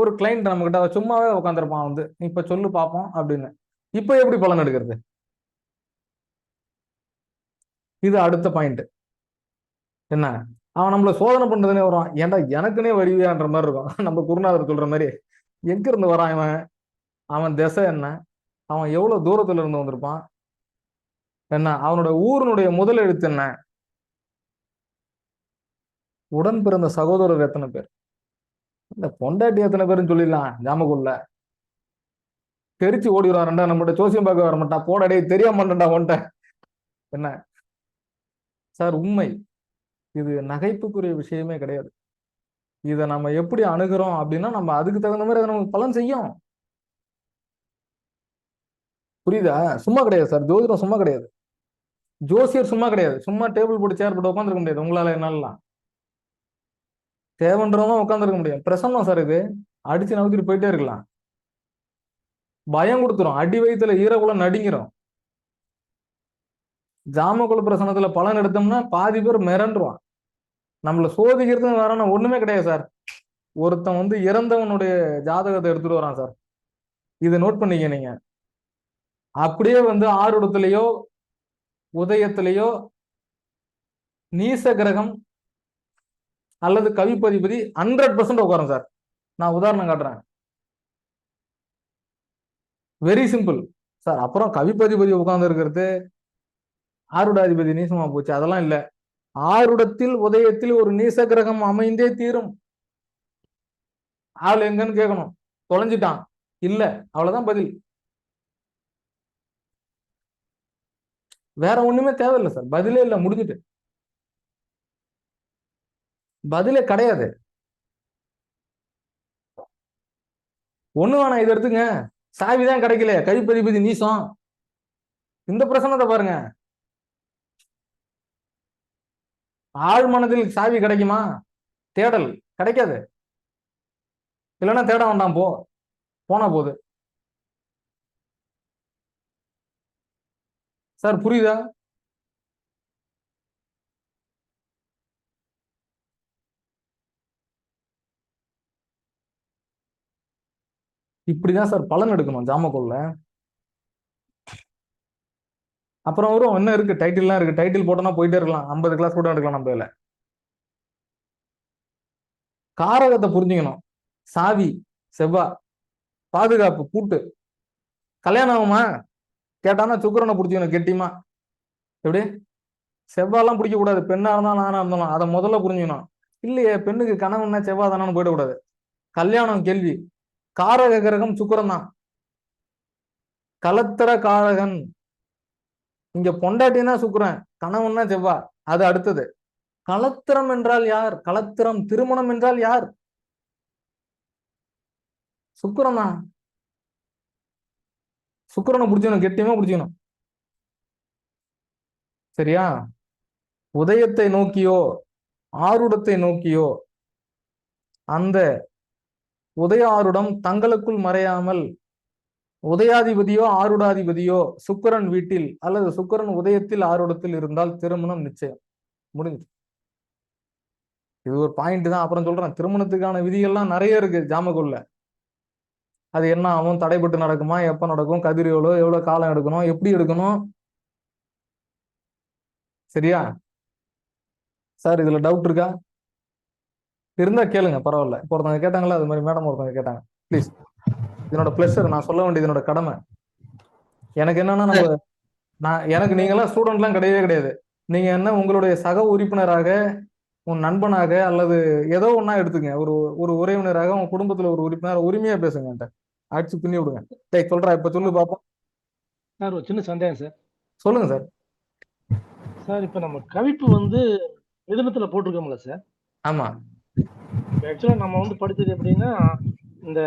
ஒரு கிளைண்ட் நம்ம கிட்ட சும்மாவே உட்காந்துருப்பான், இப்ப சொல்லு பார்ப்போம் அப்படின்னு. இப்ப எப்படி பலன் எடுக்கிறது, இது அடுத்த பாயிண்ட். என்ன அவன் நம்மள சோதனை பண்றதுனே வரான், ஏன்டா எனக்குன்னே வருவியான்ற மாதிரி இருக்கும். நம்ம குருநாதர் சொல்ற மாதிரி எங்க இருந்து வரான் இவன், அவன் திசை என்ன, அவன் எவ்வளவு தூரத்துல இருந்து வந்திருப்பான், என்ன அவனோட ஊரினுடைய முதல் எழுத்து என்ன, உடன் பிறந்த சகோதரர் எத்தனை பேர், இந்த பொண்டாட்டி எத்தனை பேருன்னு சொல்லிடலாம். ஜாமக்குள்ள தெரிச்சு ஓடிடுவான், ரெண்டா நம்மகிட்ட ஜோசியம் பார்க்க வர மாட்டான், போடாடே தெரிய மாட்டேன்டா ஒன்ட்ட. என்ன சார் உண்மை, இது நகைப்புக்குரிய விஷயமே கிடையாது. இதை நம்ம எப்படி அணுகிறோம் அப்படின்னா, நம்ம அதுக்கு தகுந்த மாதிரி அதை நமக்கு பலன் செய்யும். புரியுதா? சும்மா கிடையாது சார், ஜோதிடம் சும்மா கிடையாது, ஜோசியர் சும்மா கிடையாது. சும்மா டேபிள் போட்டு சேர் போட்டு உட்காந்துருக்க முடியாது உங்களால, என்னாலாம் தேவன்றவங்க உட்காந்துருக்க முடியும். பிரசன்னம் சார், இது அடிச்சு நவுத்திட்டு போயிட்டே இருக்கலாம். பயம் கொடுத்துரும், அடி வயிற்றுல ஈரக்குள்ள நடிங்கிறோம். ஜாமக்குள்ள பிரசனத்துல பலன் எடுத்தோம்னா பாதி பேர் மிரண்டுருவான். நம்மளை சோதிக்கிறது வரான ஒண்ணுமே கிடையாது சார். ஒருத்தன் இறந்தவனுடைய ஜாதகத்தை எடுத்துட்டு வரான் சார், இதை நோட் பண்ணிக்க நீங்க. அப்படியே ஆருடத்திலேயோ உதயத்திலேயோ நீச கிரகம் அல்லது கவிப்பதிபதி 100% உட்காரும் சார். நான் உதாரணம் காட்டுறேன், வெரி சிம்பிள் சார். அப்புறம் கவிப்பதிபதி உட்கார்ந்து இருக்கிறது, ஆருடாதிபதி நீசமா போச்சு, அதெல்லாம் இல்லை. ஆருடத்தில் உதயத்தில் ஒரு நீச கிரகம் அமைந்தே தீரும். ஆள் எங்கன்னு கேட்கணும், தொலைஞ்சிட்டான் இல்ல, அவ்வளவுதான் பதில், வேற ஒண்ணுமே தேவையில்லை சார். பதிலே இல்லை, முடிஞ்சுட்டு, பதிலே கிடையாது. ஒண்ணு வேணாம், இது எடுத்துங்க, சாவிதான் கிடைக்கல, கவிப்பதிபதி நீசம். இந்த பிரச்சனை பாருங்க, ஆழ் மனதில் சாவி கிடைக்குமா, தேடல் கிடைக்காது. இல்லைன்னா தேட வேண்டாம், போனா போகுது சார். புரியுதா? இப்படிதான் சார் பலன் எடுக்கணும் ஜாமக்குள்ள. அப்புறம் வரும் என்ன இருக்கு, டைட்டில்லாம் இருக்கு, டைட்டில் போட்டோம்னா போயிட்டே இருக்கலாம், 50 கிளாஸ் கூட எடுக்கலாம் நம்ம இதுல. காரகத்தை புரிஞ்சுக்கணும், சாவி செவ்வாய், பாதுகாப்பு பூட்டு, கல்யாணம் ஆகுமா கேட்டானா சுக்கிரனை பிடிச்சிக்கணும் கெட்டிமா. எப்படி செவ்வாய்லாம் பிடிக்க கூடாது, பெண்ணா இருந்தாலும் ஆனா இருந்தாலும், அதை முதல்ல புரிஞ்சுக்கணும். இல்லையே பெண்ணுக்கு கணவன்னா செவ்வாய் தானு போயிடக்கூடாது. கல்யாணம் கேள்வி, காரக கிரகம் சுக்கிரன் தான், கலத்திர காரகன். இங்க பொண்டாட்டினா சுக்கிரன், கணவன்னா செவ்வாய், அது அடுத்தது. கலத்திரம் என்றால் யார், கலத்திரம் திருமணம் என்றால் யார், சுக்கிரன் தான். சுக்கிரனை பிடிச்சணும், கெட்டியமா பிடிச்சணும், சரியா? உதயத்தை நோக்கியோ ஆருடத்தை நோக்கியோ அந்த உதய ஆருடம் தங்களுக்குள் மறையாமல், உதயாதிபதியோ ஆருடாதிபதியோ சுக்கிரன் வீட்டில் அல்லது சுக்கிரன் உதயத்தில் ஆருடத்தில் இருந்தால் திருமணம் நிச்சயம், முடிஞ்சு. இது ஒரு பாயிண்ட் தான், அப்புறம் சொல்றேன். திருமணத்துக்கான விதிகள்லாம் நிறைய இருக்கு ஜாமக்குள்ள. அது என்ன ஆகும், தடைப்பட்டு நடக்குமா, எப்ப நடக்கும், கதிர் எவ்வளவு காலம் எடுக்கணும், எப்படி எடுக்கணும், சரியா சார்? இதுல டவுட் இருக்கா? இருந்தா கேளுங்க, பரவாயில்ல. இப்போ ஒருத்தவங்க கேட்டாங்களா, அது மாதிரி மேடம் ஒருத்தவங்க கேட்டாங்க, ப்ளீஸ். என்னோட பிளஷர், நான் சொல்ல வேண்டியது என்னோட கடமை. எனக்கு என்னன்னா, எனக்கு நீங்க எல்லாம் ஸ்டூடெண்ட் எல்லாம் கிடையவே கிடையாது. நீங்க என்ன உங்களுடைய சக உறுப்பினராக, உன் நண்பனாக அல்லது ஏதோ ஒண்ணா எடுத்துங்க. ஒரு ஒரு உறவினராக உங்க குடும்பத்துல ஒரு உறுப்பினர் உரிமையா பேசுங்க என்கிட்ட. அடிச்சு பின்னி விடுங்க. டேய் சொல்றா இப்ப சொல்லு பாப்போம்.
சார் ஒரு சின்ன சந்தேகம் சார்.
சொல்லுங்க சார்.
சார் இப்ப நம்ம கவிப்பு வந்து மிதுனத்துல போட்டிருக்கோம்ல சார்.
ஆமா.
ஆக்சுவலா நம்ம வந்து படிச்சது எப்படின்னா, இந்த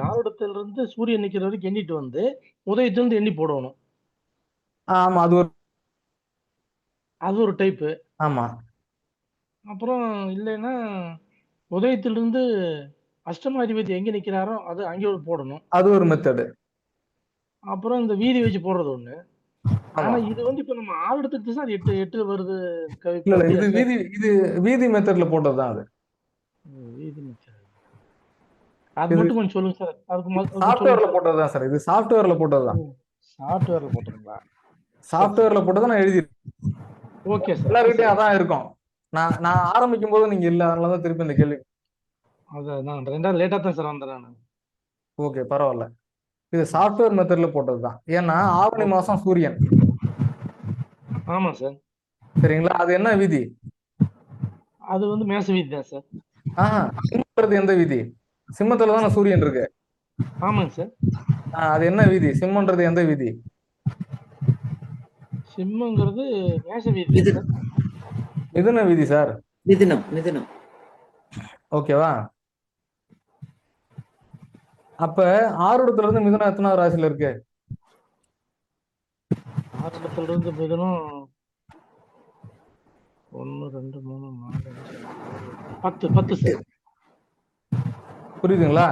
ஆருடத்திலிருந்து சூரியன் நிக்கிற வரைக்கும் எண்ணிட்டு வந்து உதயத்திலிருந்து எண்ணி போடணும்.
ஆமா அது ஒரு
அது ஒரு டைப்பு.
ஆமா.
அப்புறம் இல்லைன்னா உதயத்திலிருந்து அஷ்டமாதிபதி எங்க நிக்கிறாரோ அது அங்கே ஒரு போடணும்.
அது ஒரு மெத்தடு.
அப்புறம் இந்த வீதி வச்சு போடுறது ஒண்ணு.
ஆமா.
ஆனா இது வந்து இப்ப நம்ம ஆருடத்துக்கு சார் 8 வருது கவிப்பு.
இல்ல
அப்படியா சார்?
இது வீதி மெத்தட்ல போட்டதுதான் அது.
வீதி மெத்தட். அது
இது
மட்டும் கொஞ்சம் சொல்லுங்க சார். அதுக்கு கொஞ்சம்
சாஃப்ட்வேர்ல
சொல்லுங்க.
போட்டதுதான் சார். இது சாஃப்ட்வேர்ல போட்டதுதான்.
சாஃப்ட்வேர்ல போட்டுருங்களா?
சாஃப்ட்வேர்ல போட்டதை நான் எழுதி
ஓகே சார்.
எல்லார்கிட்டயும் அதான் இருக்கும். நான் ஆரம்பிக்கும் போது நீங்க இல்ல, அதனாலதான் திருப்பி இந்த கேள்வி.
அதான் நான் 2 நாள் லேட்டா தான் சார் வந்தேன் நானு.
ஓகே பரவாயில்ல. இது சாஃப்ட்வேர் மெத்தட்ல போட்டதுதான். ஏன்னா ஆவணி மாசம் சூரியன்.
ஆமா சார்.
சரிங்களா? அது என்ன விதி?
அது வந்து மேச வீதி தான் சார்.
சிம்மன்றது எந்த விதி? சிம்மத்துல தானே சூரியன் இருக்கு.
ஆமாங்க சார்.
அது என்ன விதி? சிம்மன்றது எந்த விதி?
சிம்மங்கிறது மேச வீதி தான் சார்.
மிதுன விதி சார்.
மிதுனம்.
ஓகேவா? அப்ப ஆருடத்துல இருந்து மிதுனம் எத்தனாவது ராசியில இருக்கு?
ஆருடத்துல இருந்து மிதுனம் 1 2 3 4 10 சார்.
புரியுதுங்களா?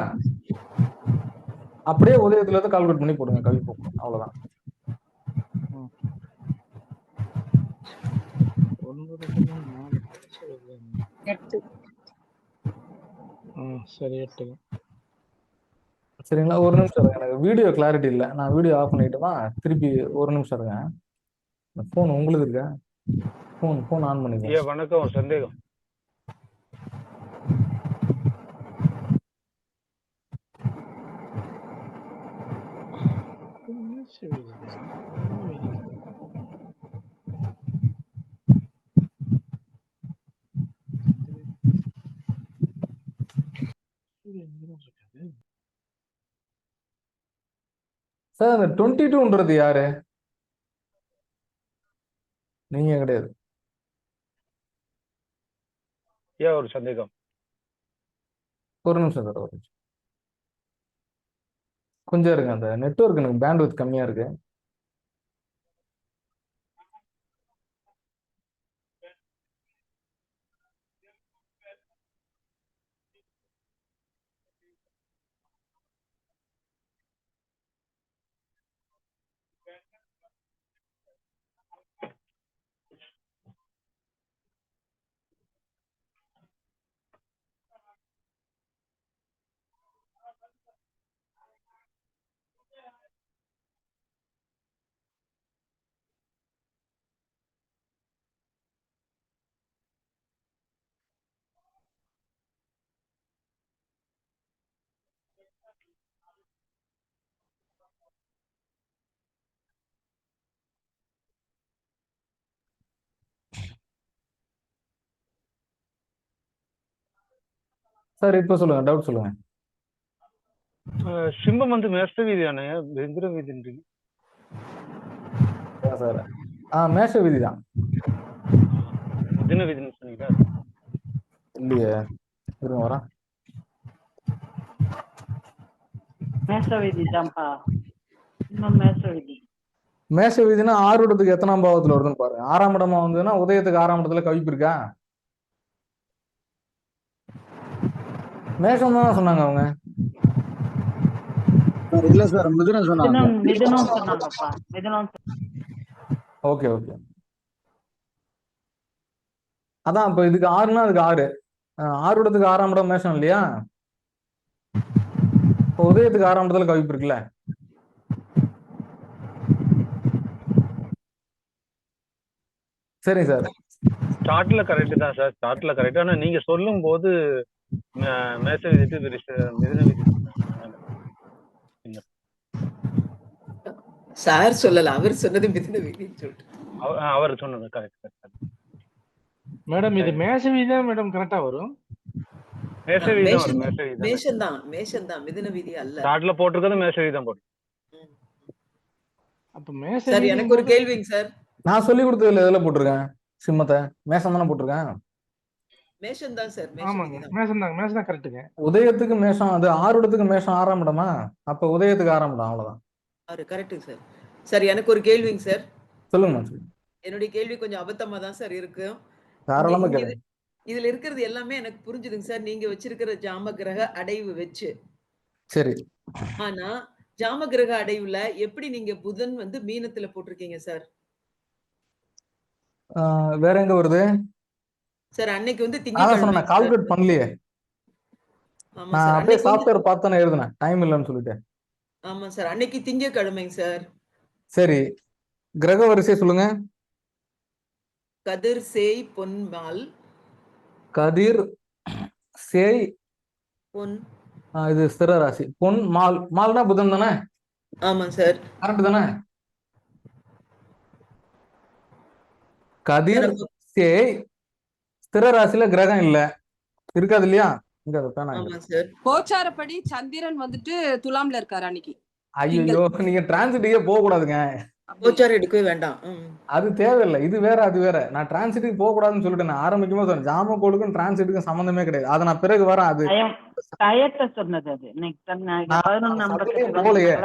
அப்படியே உதயத்துல இருந்து கால்குலேட் பண்ணி போடுங்க கவி போக்கும். அவ்வளவுதான்.
1 2 3 4
8.
சரி 8.
சரிங்களா? ஒரு நிமிஷம் இருங்க. எனக்கு வீடியோ கிளாரிட்டி இல்லை. நான் வீடியோ ஆஃப் பண்ணிட்டுமா திருப்பி ஒரு நிமிஷம் இருங்க. போன் உங்களுக்கு இருக்கா? போன் ஆன் பண்ணிக்க.
வணக்கம். ஒரு சந்தேகம்.
சார் அந்த 22ன்றது யாரு? நீங்க கிடையாது.
ஒரு சந்தேகம்.
ஒரு நிமிஷம் சார், ஒரு நிமிஷம் கொஞ்சம் இருங்க. அந்த நெட்வொர்க் எனக்கு பேண்ட்வித் கம்மியா இருக்கு. சார் இப்ப சொல்லுங்க, டவுட் சொல்லுங்க.
சிம்மம் வந்து மேஷ வீதியான மிதுன வீதின்றீங்க
சார் மேஷ விதி தான்.
மிதுன வீதின்னு சொன்னீங்களா?
இல்லையே, இருங்க வரேன்.
மேசவீதி தான்ப்பா. இன்னும் மேசவீதி.
மேஷ விதினா ஆறுடத்துக்கு எத்தனாம் பாவத்துல வருதுன்னு பாருங்க. 6ஆம் இடமா வந்ததுன்னா உதயத்துக்கு 6ஆம் இடத்துல கவிப்பு இருக்கா? மேஷம் தான் சொன்னாங்க அவங்க.
இல்ல சார், மிதுனம் சொன்னாங்க.
மிதுனம் சொன்னாங்கப்பா. மிதுனம்.
Okay okay. அதான் இப்ப இதுக்கு 6னா அதுக்கு 6. ஆறுடத்துக்கு 6ஆம் இடம் மேஷம் இல்லையா? இப்போ உதயத்துக்கு 6ஆம் இடத்துல கவிப்பு இருக்குல்ல? சரிங்க சார்.
ஸ்டார்ட்ல கரெக்ட் தான் சார். ஸ்டார்ட்ல கரெக்ட். ஆனா நீங்க சொல்லும் போது மேச வீதிக்கு மிதுன வீதி
சார் சொல்லல, அவர் சொன்னது மிதுன வீதின்னு சொல்லிட்டு.
அவர் சொன்னது கரெக்ட்.
மேடம் இது மேசவி தான் மேடம் கரெக்டா வரும்.
மேசவி தான் வரும்.
மேஷன் தான் மிதுன வீதி அல்ல.
சார்ட்ல போட்டிருக்கிறது மேசவி தான் போட்டு.
அப்ப
சார்
மேசவி
எனக்கு ஒரு கேள்விங்க சார்.
நான் சொல்லி கொடுத்ததுல எதுல போட்டிருக்கேன்? சிம்மத்தை மேசம் தானே போட்டிருக்கேன்.
மேஷன் தான் சார்.
ஆமாங்க மேசம் தான் கரெக்ட்டுங்க.
உதயத்துக்கு மேஷம், அது ஆறுடத்துக்கு மேஷம் 6ஆம் இடமா? அப்ப உதயத்துக்கு 6ஆம் இடம், அவ்வளவுதான்.
கரெக்ட்டுங்க சார். சார் எனக்கு ஒரு கேள்விங்க சார்.
சொல்லுங்க.
என்னுடைய கேள்வி கொஞ்சம் அபத்தமா தான் சார் இருக்கு.
தாராளமா கேளுங்க.
இதுல இருக்கிறது எல்லாமே எனக்கு புரிஞ்சுதுங்க சார், நீங்க வச்சிருக்கிற ஜாம கிரக அடைவு வச்சு.
சரி.
ஆனா ஜாம கிரக அடைவுல எப்படி நீங்க புதன் வந்து மீனத்துல போட்டிருக்கீங்க சார்?
வேற எங்க வருது
சார் அன்னைக்கு வந்து
நான் சொன்னேன், நான் கால்குலேட் பண்ணலையே.
ஆமா
நான்
சார்
அப்படியே
அன்னைக்கு
சாஃப்ட்வேர் பார்த்தேன், எழுதுனேன், டைம் இல்லைன்னு சொல்லிட்டு.
ஆமா சார் அன்னைக்கு திங்கட்கிழமைங்க சார்.
சரி, கிரக வரிசை சொல்லுங்க.
கதிர் சேய் பொன்மால்.
கதிர் சேய்
பொன்.
இது ஸ்திர ராசி. பொன் மால். மால்னா புதன் தானே?
ஆமா சார்.
கரெக்ட் தானே? கதிர் சேய் ஸ்திர ராசியில கிரகம் இல்ல, இருக்காது இல்லையா? இங்க அது பேனா.
ஆமா சார்.
கோச்சாரப்படி சந்திரன் வந்துட்டு துலாம்ல இருக்காரு அன்னைக்கு.
ஐயோ, நீங்க டிரான்சிட்டுக்கே போக கூடாதுங்க.
கோச்சாரம் எடுக்கவே வேண்டாம்.
அது தேவையில்லை. இது வேற அது வேற. நான் டிரான்சிட்டுக்கு போக கூடாதுன்னு சொல்லிட்டு நான் ஆரம்பிக்கும் போது ஜாம கோளுக்கும் டிரான்சிட்டுக்கும் சம்பந்தமே கிடையாது. அதை நான் பிறகு வரேன். அது
டயத்தை சொன்னது அது.
போலையே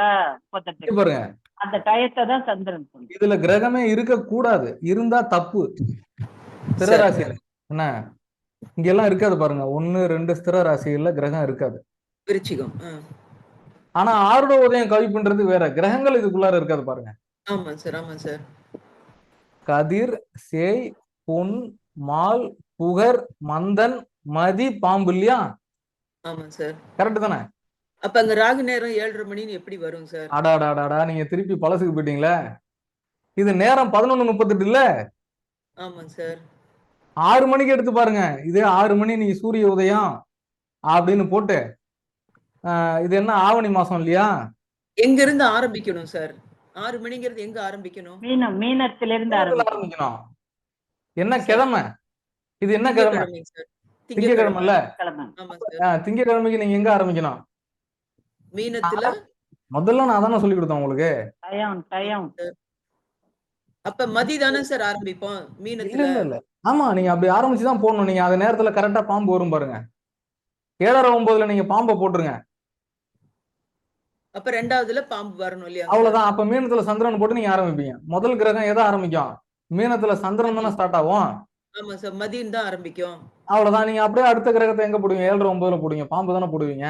பாருங்க,
அந்த டயத்தை தான் சந்திரன் சொன்னது.
இதுல கிரகமே இருக்க கூடாது, இருந்தா தப்பு. ஸ்திர ராசியில என்ன இங்க எல்லாம் இருக்காது பாருங்க. 1, 2 ஸ்திர ராசிகள்ல கிரகம் இருக்காது.
விருச்சிகம்.
ஆனா ஆருட உதயம் கவிப்புன்றது வேற. கிரகங்கள் இதுக்குள்ளார இருக்காது பாருங்க.
ஆமா சார். ஆமா சார்.
கதிர் சேய் பொன் மால் புகர் மந்தன் மதி பாம்பு இல்லையா?
ஆமா சார்.
கரெக்ட் தானே?
அப்ப அங்க ராகு நேரம் 7:30 மணின்னு எப்படி வரும் சார்?
அடாடாடாடா, நீங்க திருப்பி பழசுக்கு போயிட்டீங்களே. இது நேரம் 11:38 இல்ல?
ஆமாங்க சார்.
6 மணிக்கு எடுத்து பாருங்க. இதே 6 மணி நீ சூரிய உதயம் அப்படின்னு போட்டு, இது என்ன ஆவணி மாசம் இல்லையா?
எங்க இருந்து ஆரம்பிக்கணும் சார்? 6 மணிங்கிறது எங்க ஆரம்பிக்கணும்?
மீனத்திலிருந்து
ஆரம்பிக்கணும். என்ன கிழமை இது? என்ன கிழமை? திங்கக்கிழமை இல்ல? திங்கக்கிழமைக்கு நீங்க எங்க ஆரம்பிக்கணும்?
மீனத்துல.
முதல்ல நான் அதானே சொல்லி கொடுத்தேன் உங்களுக்கு.
அப்ப மதி தானே சார் ஆரம்பிப்போம் மீனத்துல?
இல்ல. ஆமா, நீங்க அப்படி ஆரம்பிச்சுதான் போடணும். நீங்க அந்த நேரத்துல கரெக்டா பாம்பு வரும் பாருங்க. 7:09 நீங்க பாம்பை போட்டுருங்க.
அப்ப 2வதுல பாம்பு வரணும் இல்லையா?
அவ்வளவுதான். அப்ப மீனத்துல சந்திரன் போட்டு நீங்க ஆரம்பிப்பீங்க. முதல் கிரகம் எதை ஆரம்பிக்கும்? மீனத்துல சந்திரன் தானே ஸ்டார்ட் ஆகும்.
ஆமா சார், மதியம் தான் ஆரம்பிக்கும்.
அவ்வளவுதான். நீங்க அப்படியே அடுத்த கிரகத்தை எங்க போடுவீங்க? 7:09 போடுவீங்க. பாம்பு தானே போடுவீங்க.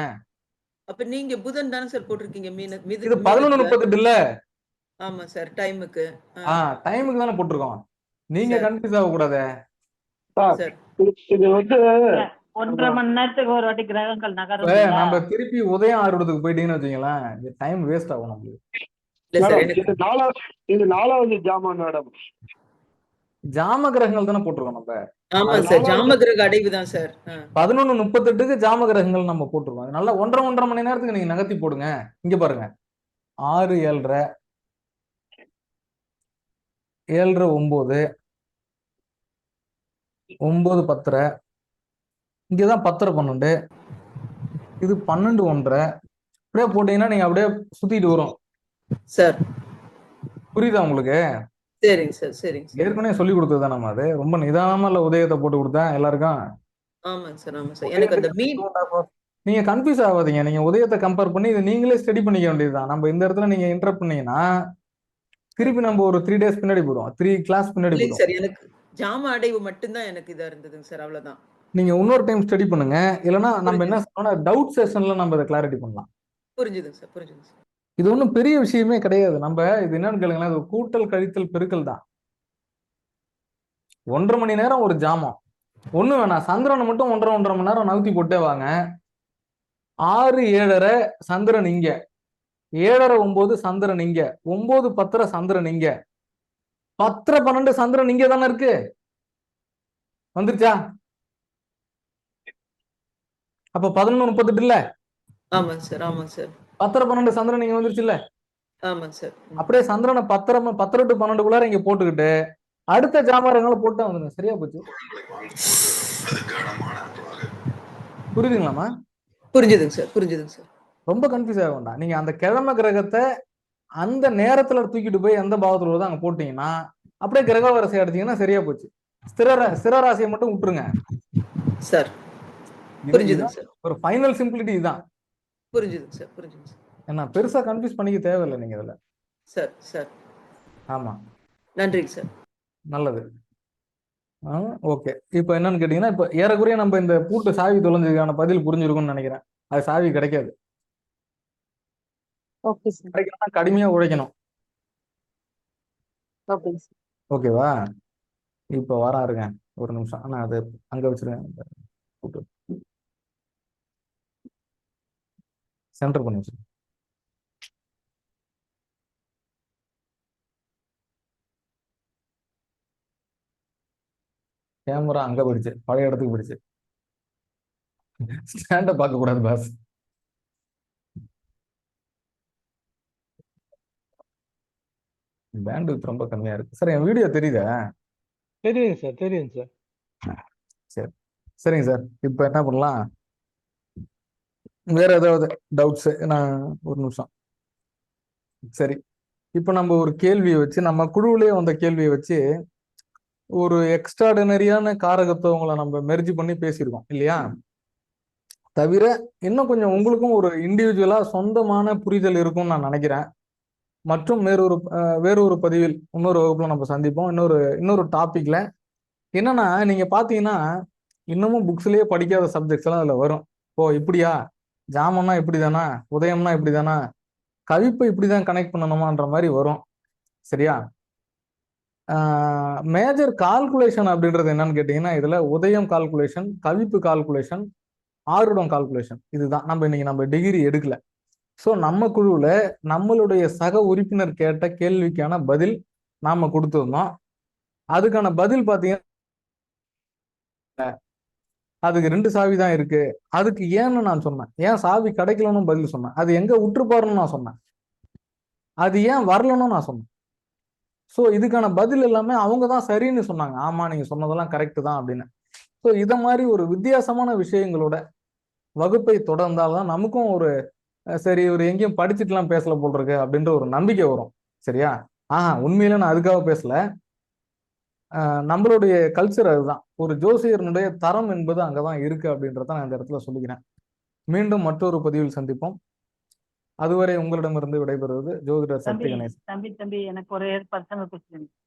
அப்ப நீங்க புதன் தானே சார் போட்டிருக்கீங்க?
இது 11:38 இல்ல?
ஆமா சார், டைமுக்கு.
டைமுக்கு தானே போட்டிருக்கோம். நீங்க கன்ஃபியூஸ் ஆக கூடாது.
இது வந்து
1.5 மணி நேரத்துக்கு ஒரு வாட்டி கிரகங்கள் நகரும்.
நம்ம திருப்பி உதயம் ஆறுவதுக்கு போயிட்டீங்கன்னு வச்சுங்களேன், டைம் வேஸ்ட் ஆகும் நம்மளுக்கு.
இது 4வது ஜாமம் மேடம்.
ஜாம கிரகங்கள் தானே போட்டிருக்கோம் நம்ம.
ஆமா சார், ஜாம கிரக அடைவு தான் சார்.
11:38க்கு ஜாம கிரகங்கள் நம்ம போட்டிருக்கோம். அதனால 1.5 மணி நேரத்துக்கு நீங்க நகர்த்தி போடுங்க. இங்க பாருங்க, 6, 7:30, 7:30, 9, 9, 10:30, இங்கதான் 10:30, 12, இது 12, 1:30. அப்படியே போட்டீங்கன்னா நீங்க அப்படியே சுத்திட்டு வரும்
சார்.
புரியுதா உங்களுக்கு?
சரிங்க சார், சரிங்க சார்.
ஏற்கனவே சொல்லி கொடுத்தது தான் நம்ம. அது ரொம்ப நிதானமா இல்ல உதயத்தை போட்டு கொடுத்தேன் எல்லாருக்கும்.
ஆமாங்க சார், ஆமா சார். எனக்கு அந்த
நீங்க கன்ஃபியூஸ் ஆகாதீங்க. நீங்க உதயத்தை கம்பேர் பண்ணி இதை நீங்களே ஸ்டடி பண்ணிக்க வேண்டியதுதான். நம்ம இந்த இடத்துல நீங்க இன்டரப்ட் பண்ணீங்கன்னா திருப்பி நம்ம ஒரு 3 days பின்னாடி போயிடும், 3 கிளாஸ் பின்னாடி போயிடும்
சார். எனக்கு ஜாம அடைவு மட்டும்தான் எனக்கு இதா இருந்ததுங்க சார், அவ்வளவுதான்.
நீங்க இன்னொரு டைம் ஸ்டடி பண்ணுங்க. இல்லைன்னா நம்ம என்ன சொன்னா டவுட் செஷன்ல நம்ம இதை கிளாரிட்டி பண்ணலாம்.
புரிஞ்சுதுங்க சார், புரிஞ்சுதுங்க சார்.
இது ஒன்றும் பெரிய விஷயமே கிடையாது. நம்ம இது என்னன்னு கேளுங்களேன், இது கூட்டல் கழித்தல் பெருக்கல் தான். 1.5 மணி நேரம் ஒரு ஜாமம் ஒண்ணு வேணாம். சந்திரனை மட்டும் 1.5 மணி நேரம் நகர்த்தி போட்டே வாங்க. 6, 7:30 சந்திரன் இங்க, 7:30, 9 சந்திரன் இங்க, 9, 10 சந்திரன் இங்க, 10, 12 சந்திரன் இங்க தானே இருக்கு. வந்துருச்சா? அப்ப 11:38 இல்ல?
ஆமா சார், ஆமா சார்.
10, 12 சந்திரன் இங்க வந்துருச்சு இல்ல?
ஆமாங்க சார்.
அப்படியே சந்திரனை 10 to 12 இங்க போட்டுக்கிட்டு அடுத்த ஜாமரங்களை போட்டு வந்துருங்க, சரியா போச்சு. புரியுதுங்களாமா?
புரிஞ்சுதுங்க சார், புரிஞ்சுதுங்க சார்.
ரொம்ப கன்ஃபியூஸ் ஆக வேண்டாம். நீங்க அந்த கிழமை கிரகத்தை அந்த நேரத்துல தூக்கிட்டு போய் எந்த பாவத்துல வருதோ அங்க போட்டீங்கன்னா அப்படியே கிரக வரிசை அடிச்சீங்கன்னா சரியா போச்சு. ஸ்திர ராசியை மட்டும் விட்டுருங்க
சார். புரிஞ்சுதுங்க சார்.
ஒரு ஃபைனல் சிம்பிளிட்டி இதுதான்.
புரிஞ்சுதுங்க சார், புரிஞ்சுதுங்க சார்.
ஏன்னா பெருசா கன்ஃபியூஸ் பண்ணிக்க தேவையில்லை நீங்க இதுல.
Sir sir.
ஆமா,
நன்றிங்க சார்.
நல்லது. ஓகே, இப்போ என்னன்னு கேட்டீங்கன்னா, இப்போ ஏறக்குறைய நம்ம இந்த பூட்டு சாவி தொலைஞ்சதுக்கான பதில் புரிஞ்சிருக்கும்னு நினைக்கிறேன். அது சாவி கிடைக்காது.
Okay sir.
கிடைக்கணும்னா கடுமையா உழைக்கணும்.
Okay sir.
ஓகேவா? இப்போ இருங்க ஒரு நிமிஷம். நான் அது அங்க வச்சிருக்கேன். சென்டர் பண்ணி வச்சிருக்கேன். கேமரா அங்க போயிடுச்சு, பழைய இடத்துக்கு போயிடுச்சு. ஸ்டாண்ட பார்க்க கூடாது பாஸ். பேண்ட் ரொம்ப கம்மியா இருக்கு சார். என் வீடியோ தெரியுதா?
தெரியுங்க சார், தெரியுங்க சார்.
சரி, சரிங்க சார். இப்போ என்ன பண்ணலாம், வேற ஏதாவது டவுட்ஸ்? நான் ஒரு நிமிஷம். சரி, இப்போ நம்ம ஒரு கேள்வியை வச்சு, நம்ம குழுவிலே வந்த கேள்வியை வச்சு ஒரு எக்ஸ்ட்ராடினரியான காரகத்துவங்களை நம்ம மெர்ஜி பண்ணி பேசியிருக்கோம் இல்லையா? தவிர இன்னும் கொஞ்சம் உங்களுக்கும் ஒரு இண்டிவிஜுவலா சொந்தமான புரிதல் இருக்கும்னு நான் நினைக்கிறேன். மற்றும் வேறொரு பதிவில் இன்னொரு வகுப்புல நம்ம சந்திப்போம். இன்னொரு டாபிக்ல என்னன்னா, நீங்க பாத்தீங்கன்னா இன்னமும் புக்ஸ்லயே படிக்காத சப்ஜெக்ட்ஸ் எல்லாம் அதுல வரும். ஓ இப்படியா, ஜாமம்னா இப்படிதானா, உதயம்னா இப்படிதானா, கவிப்பை இப்படிதான் கனெக்ட் பண்ணணுமான்ற மாதிரி வரும். சரியா? மேஜர் கால்குலேஷன் அப்படின்றது என்னன்னு கேட்டீங்கன்னா, இதுல உதயம் கால்குலேஷன், கவிப்பு கால்குலேஷன், ஆருடம் கால்குலேஷன், இதுதான். நம்ம டிகிரி எடுக்கல. ஸோ நம்ம குழுவில் நம்மளுடைய சக உறுப்பினர் கேட்ட கேள்விக்கான பதில் நாம கொடுத்துருந்தோம். அதுக்கான பதில் பார்த்தீங்கன்னா அதுக்கு 2 சாவி தான் இருக்கு. அதுக்கு ஏன்னு நான் சொன்னேன். ஏன் சாவி கிடைக்கலன்னு பதில் சொன்னேன். அது எங்க உற்றுப்பாருன்னு நான் சொன்னேன். அது ஏன் வரலன்னு நான் சொன்னேன். ஸோ இதுக்கான பதில் எல்லாமே அவங்க தான் சரின்னு சொன்னாங்க. ஆமா நீங்க சொன்னதெல்லாம் கரெக்ட் தான் அப்படின்னு. ஸோ இத மாதிரி ஒரு வித்தியாசமான விஷயங்களோட வகுப்பை தொடர்ந்தால்தான் நமக்கும் ஒரு சரி ஒரு எங்கேயும் படிச்சுட்டுலாம் பேசல போல் இருக்கு அப்படின்ற ஒரு நம்பிக்கை வரும். சரியா? உண்மையில நான் அதுக்காக பேசல. நம்மளுடைய கல்ச்சர் அதுதான். ஒரு ஜோசியர்னுடைய தரம் என்பது அங்கதான் இருக்கு அப்படின்றத நான் இந்த இடத்துல சொல்லிக்கிறேன். மீண்டும் மற்றொரு பதிவில் சந்திப்போம். அதுவரை உங்களிடமிருந்து விடைபெறுவது ஜோதிடர் சக்தி கணேசன்.
தம்பி எனக்கு ஒரே பர்சனல் கொஸ்டின்.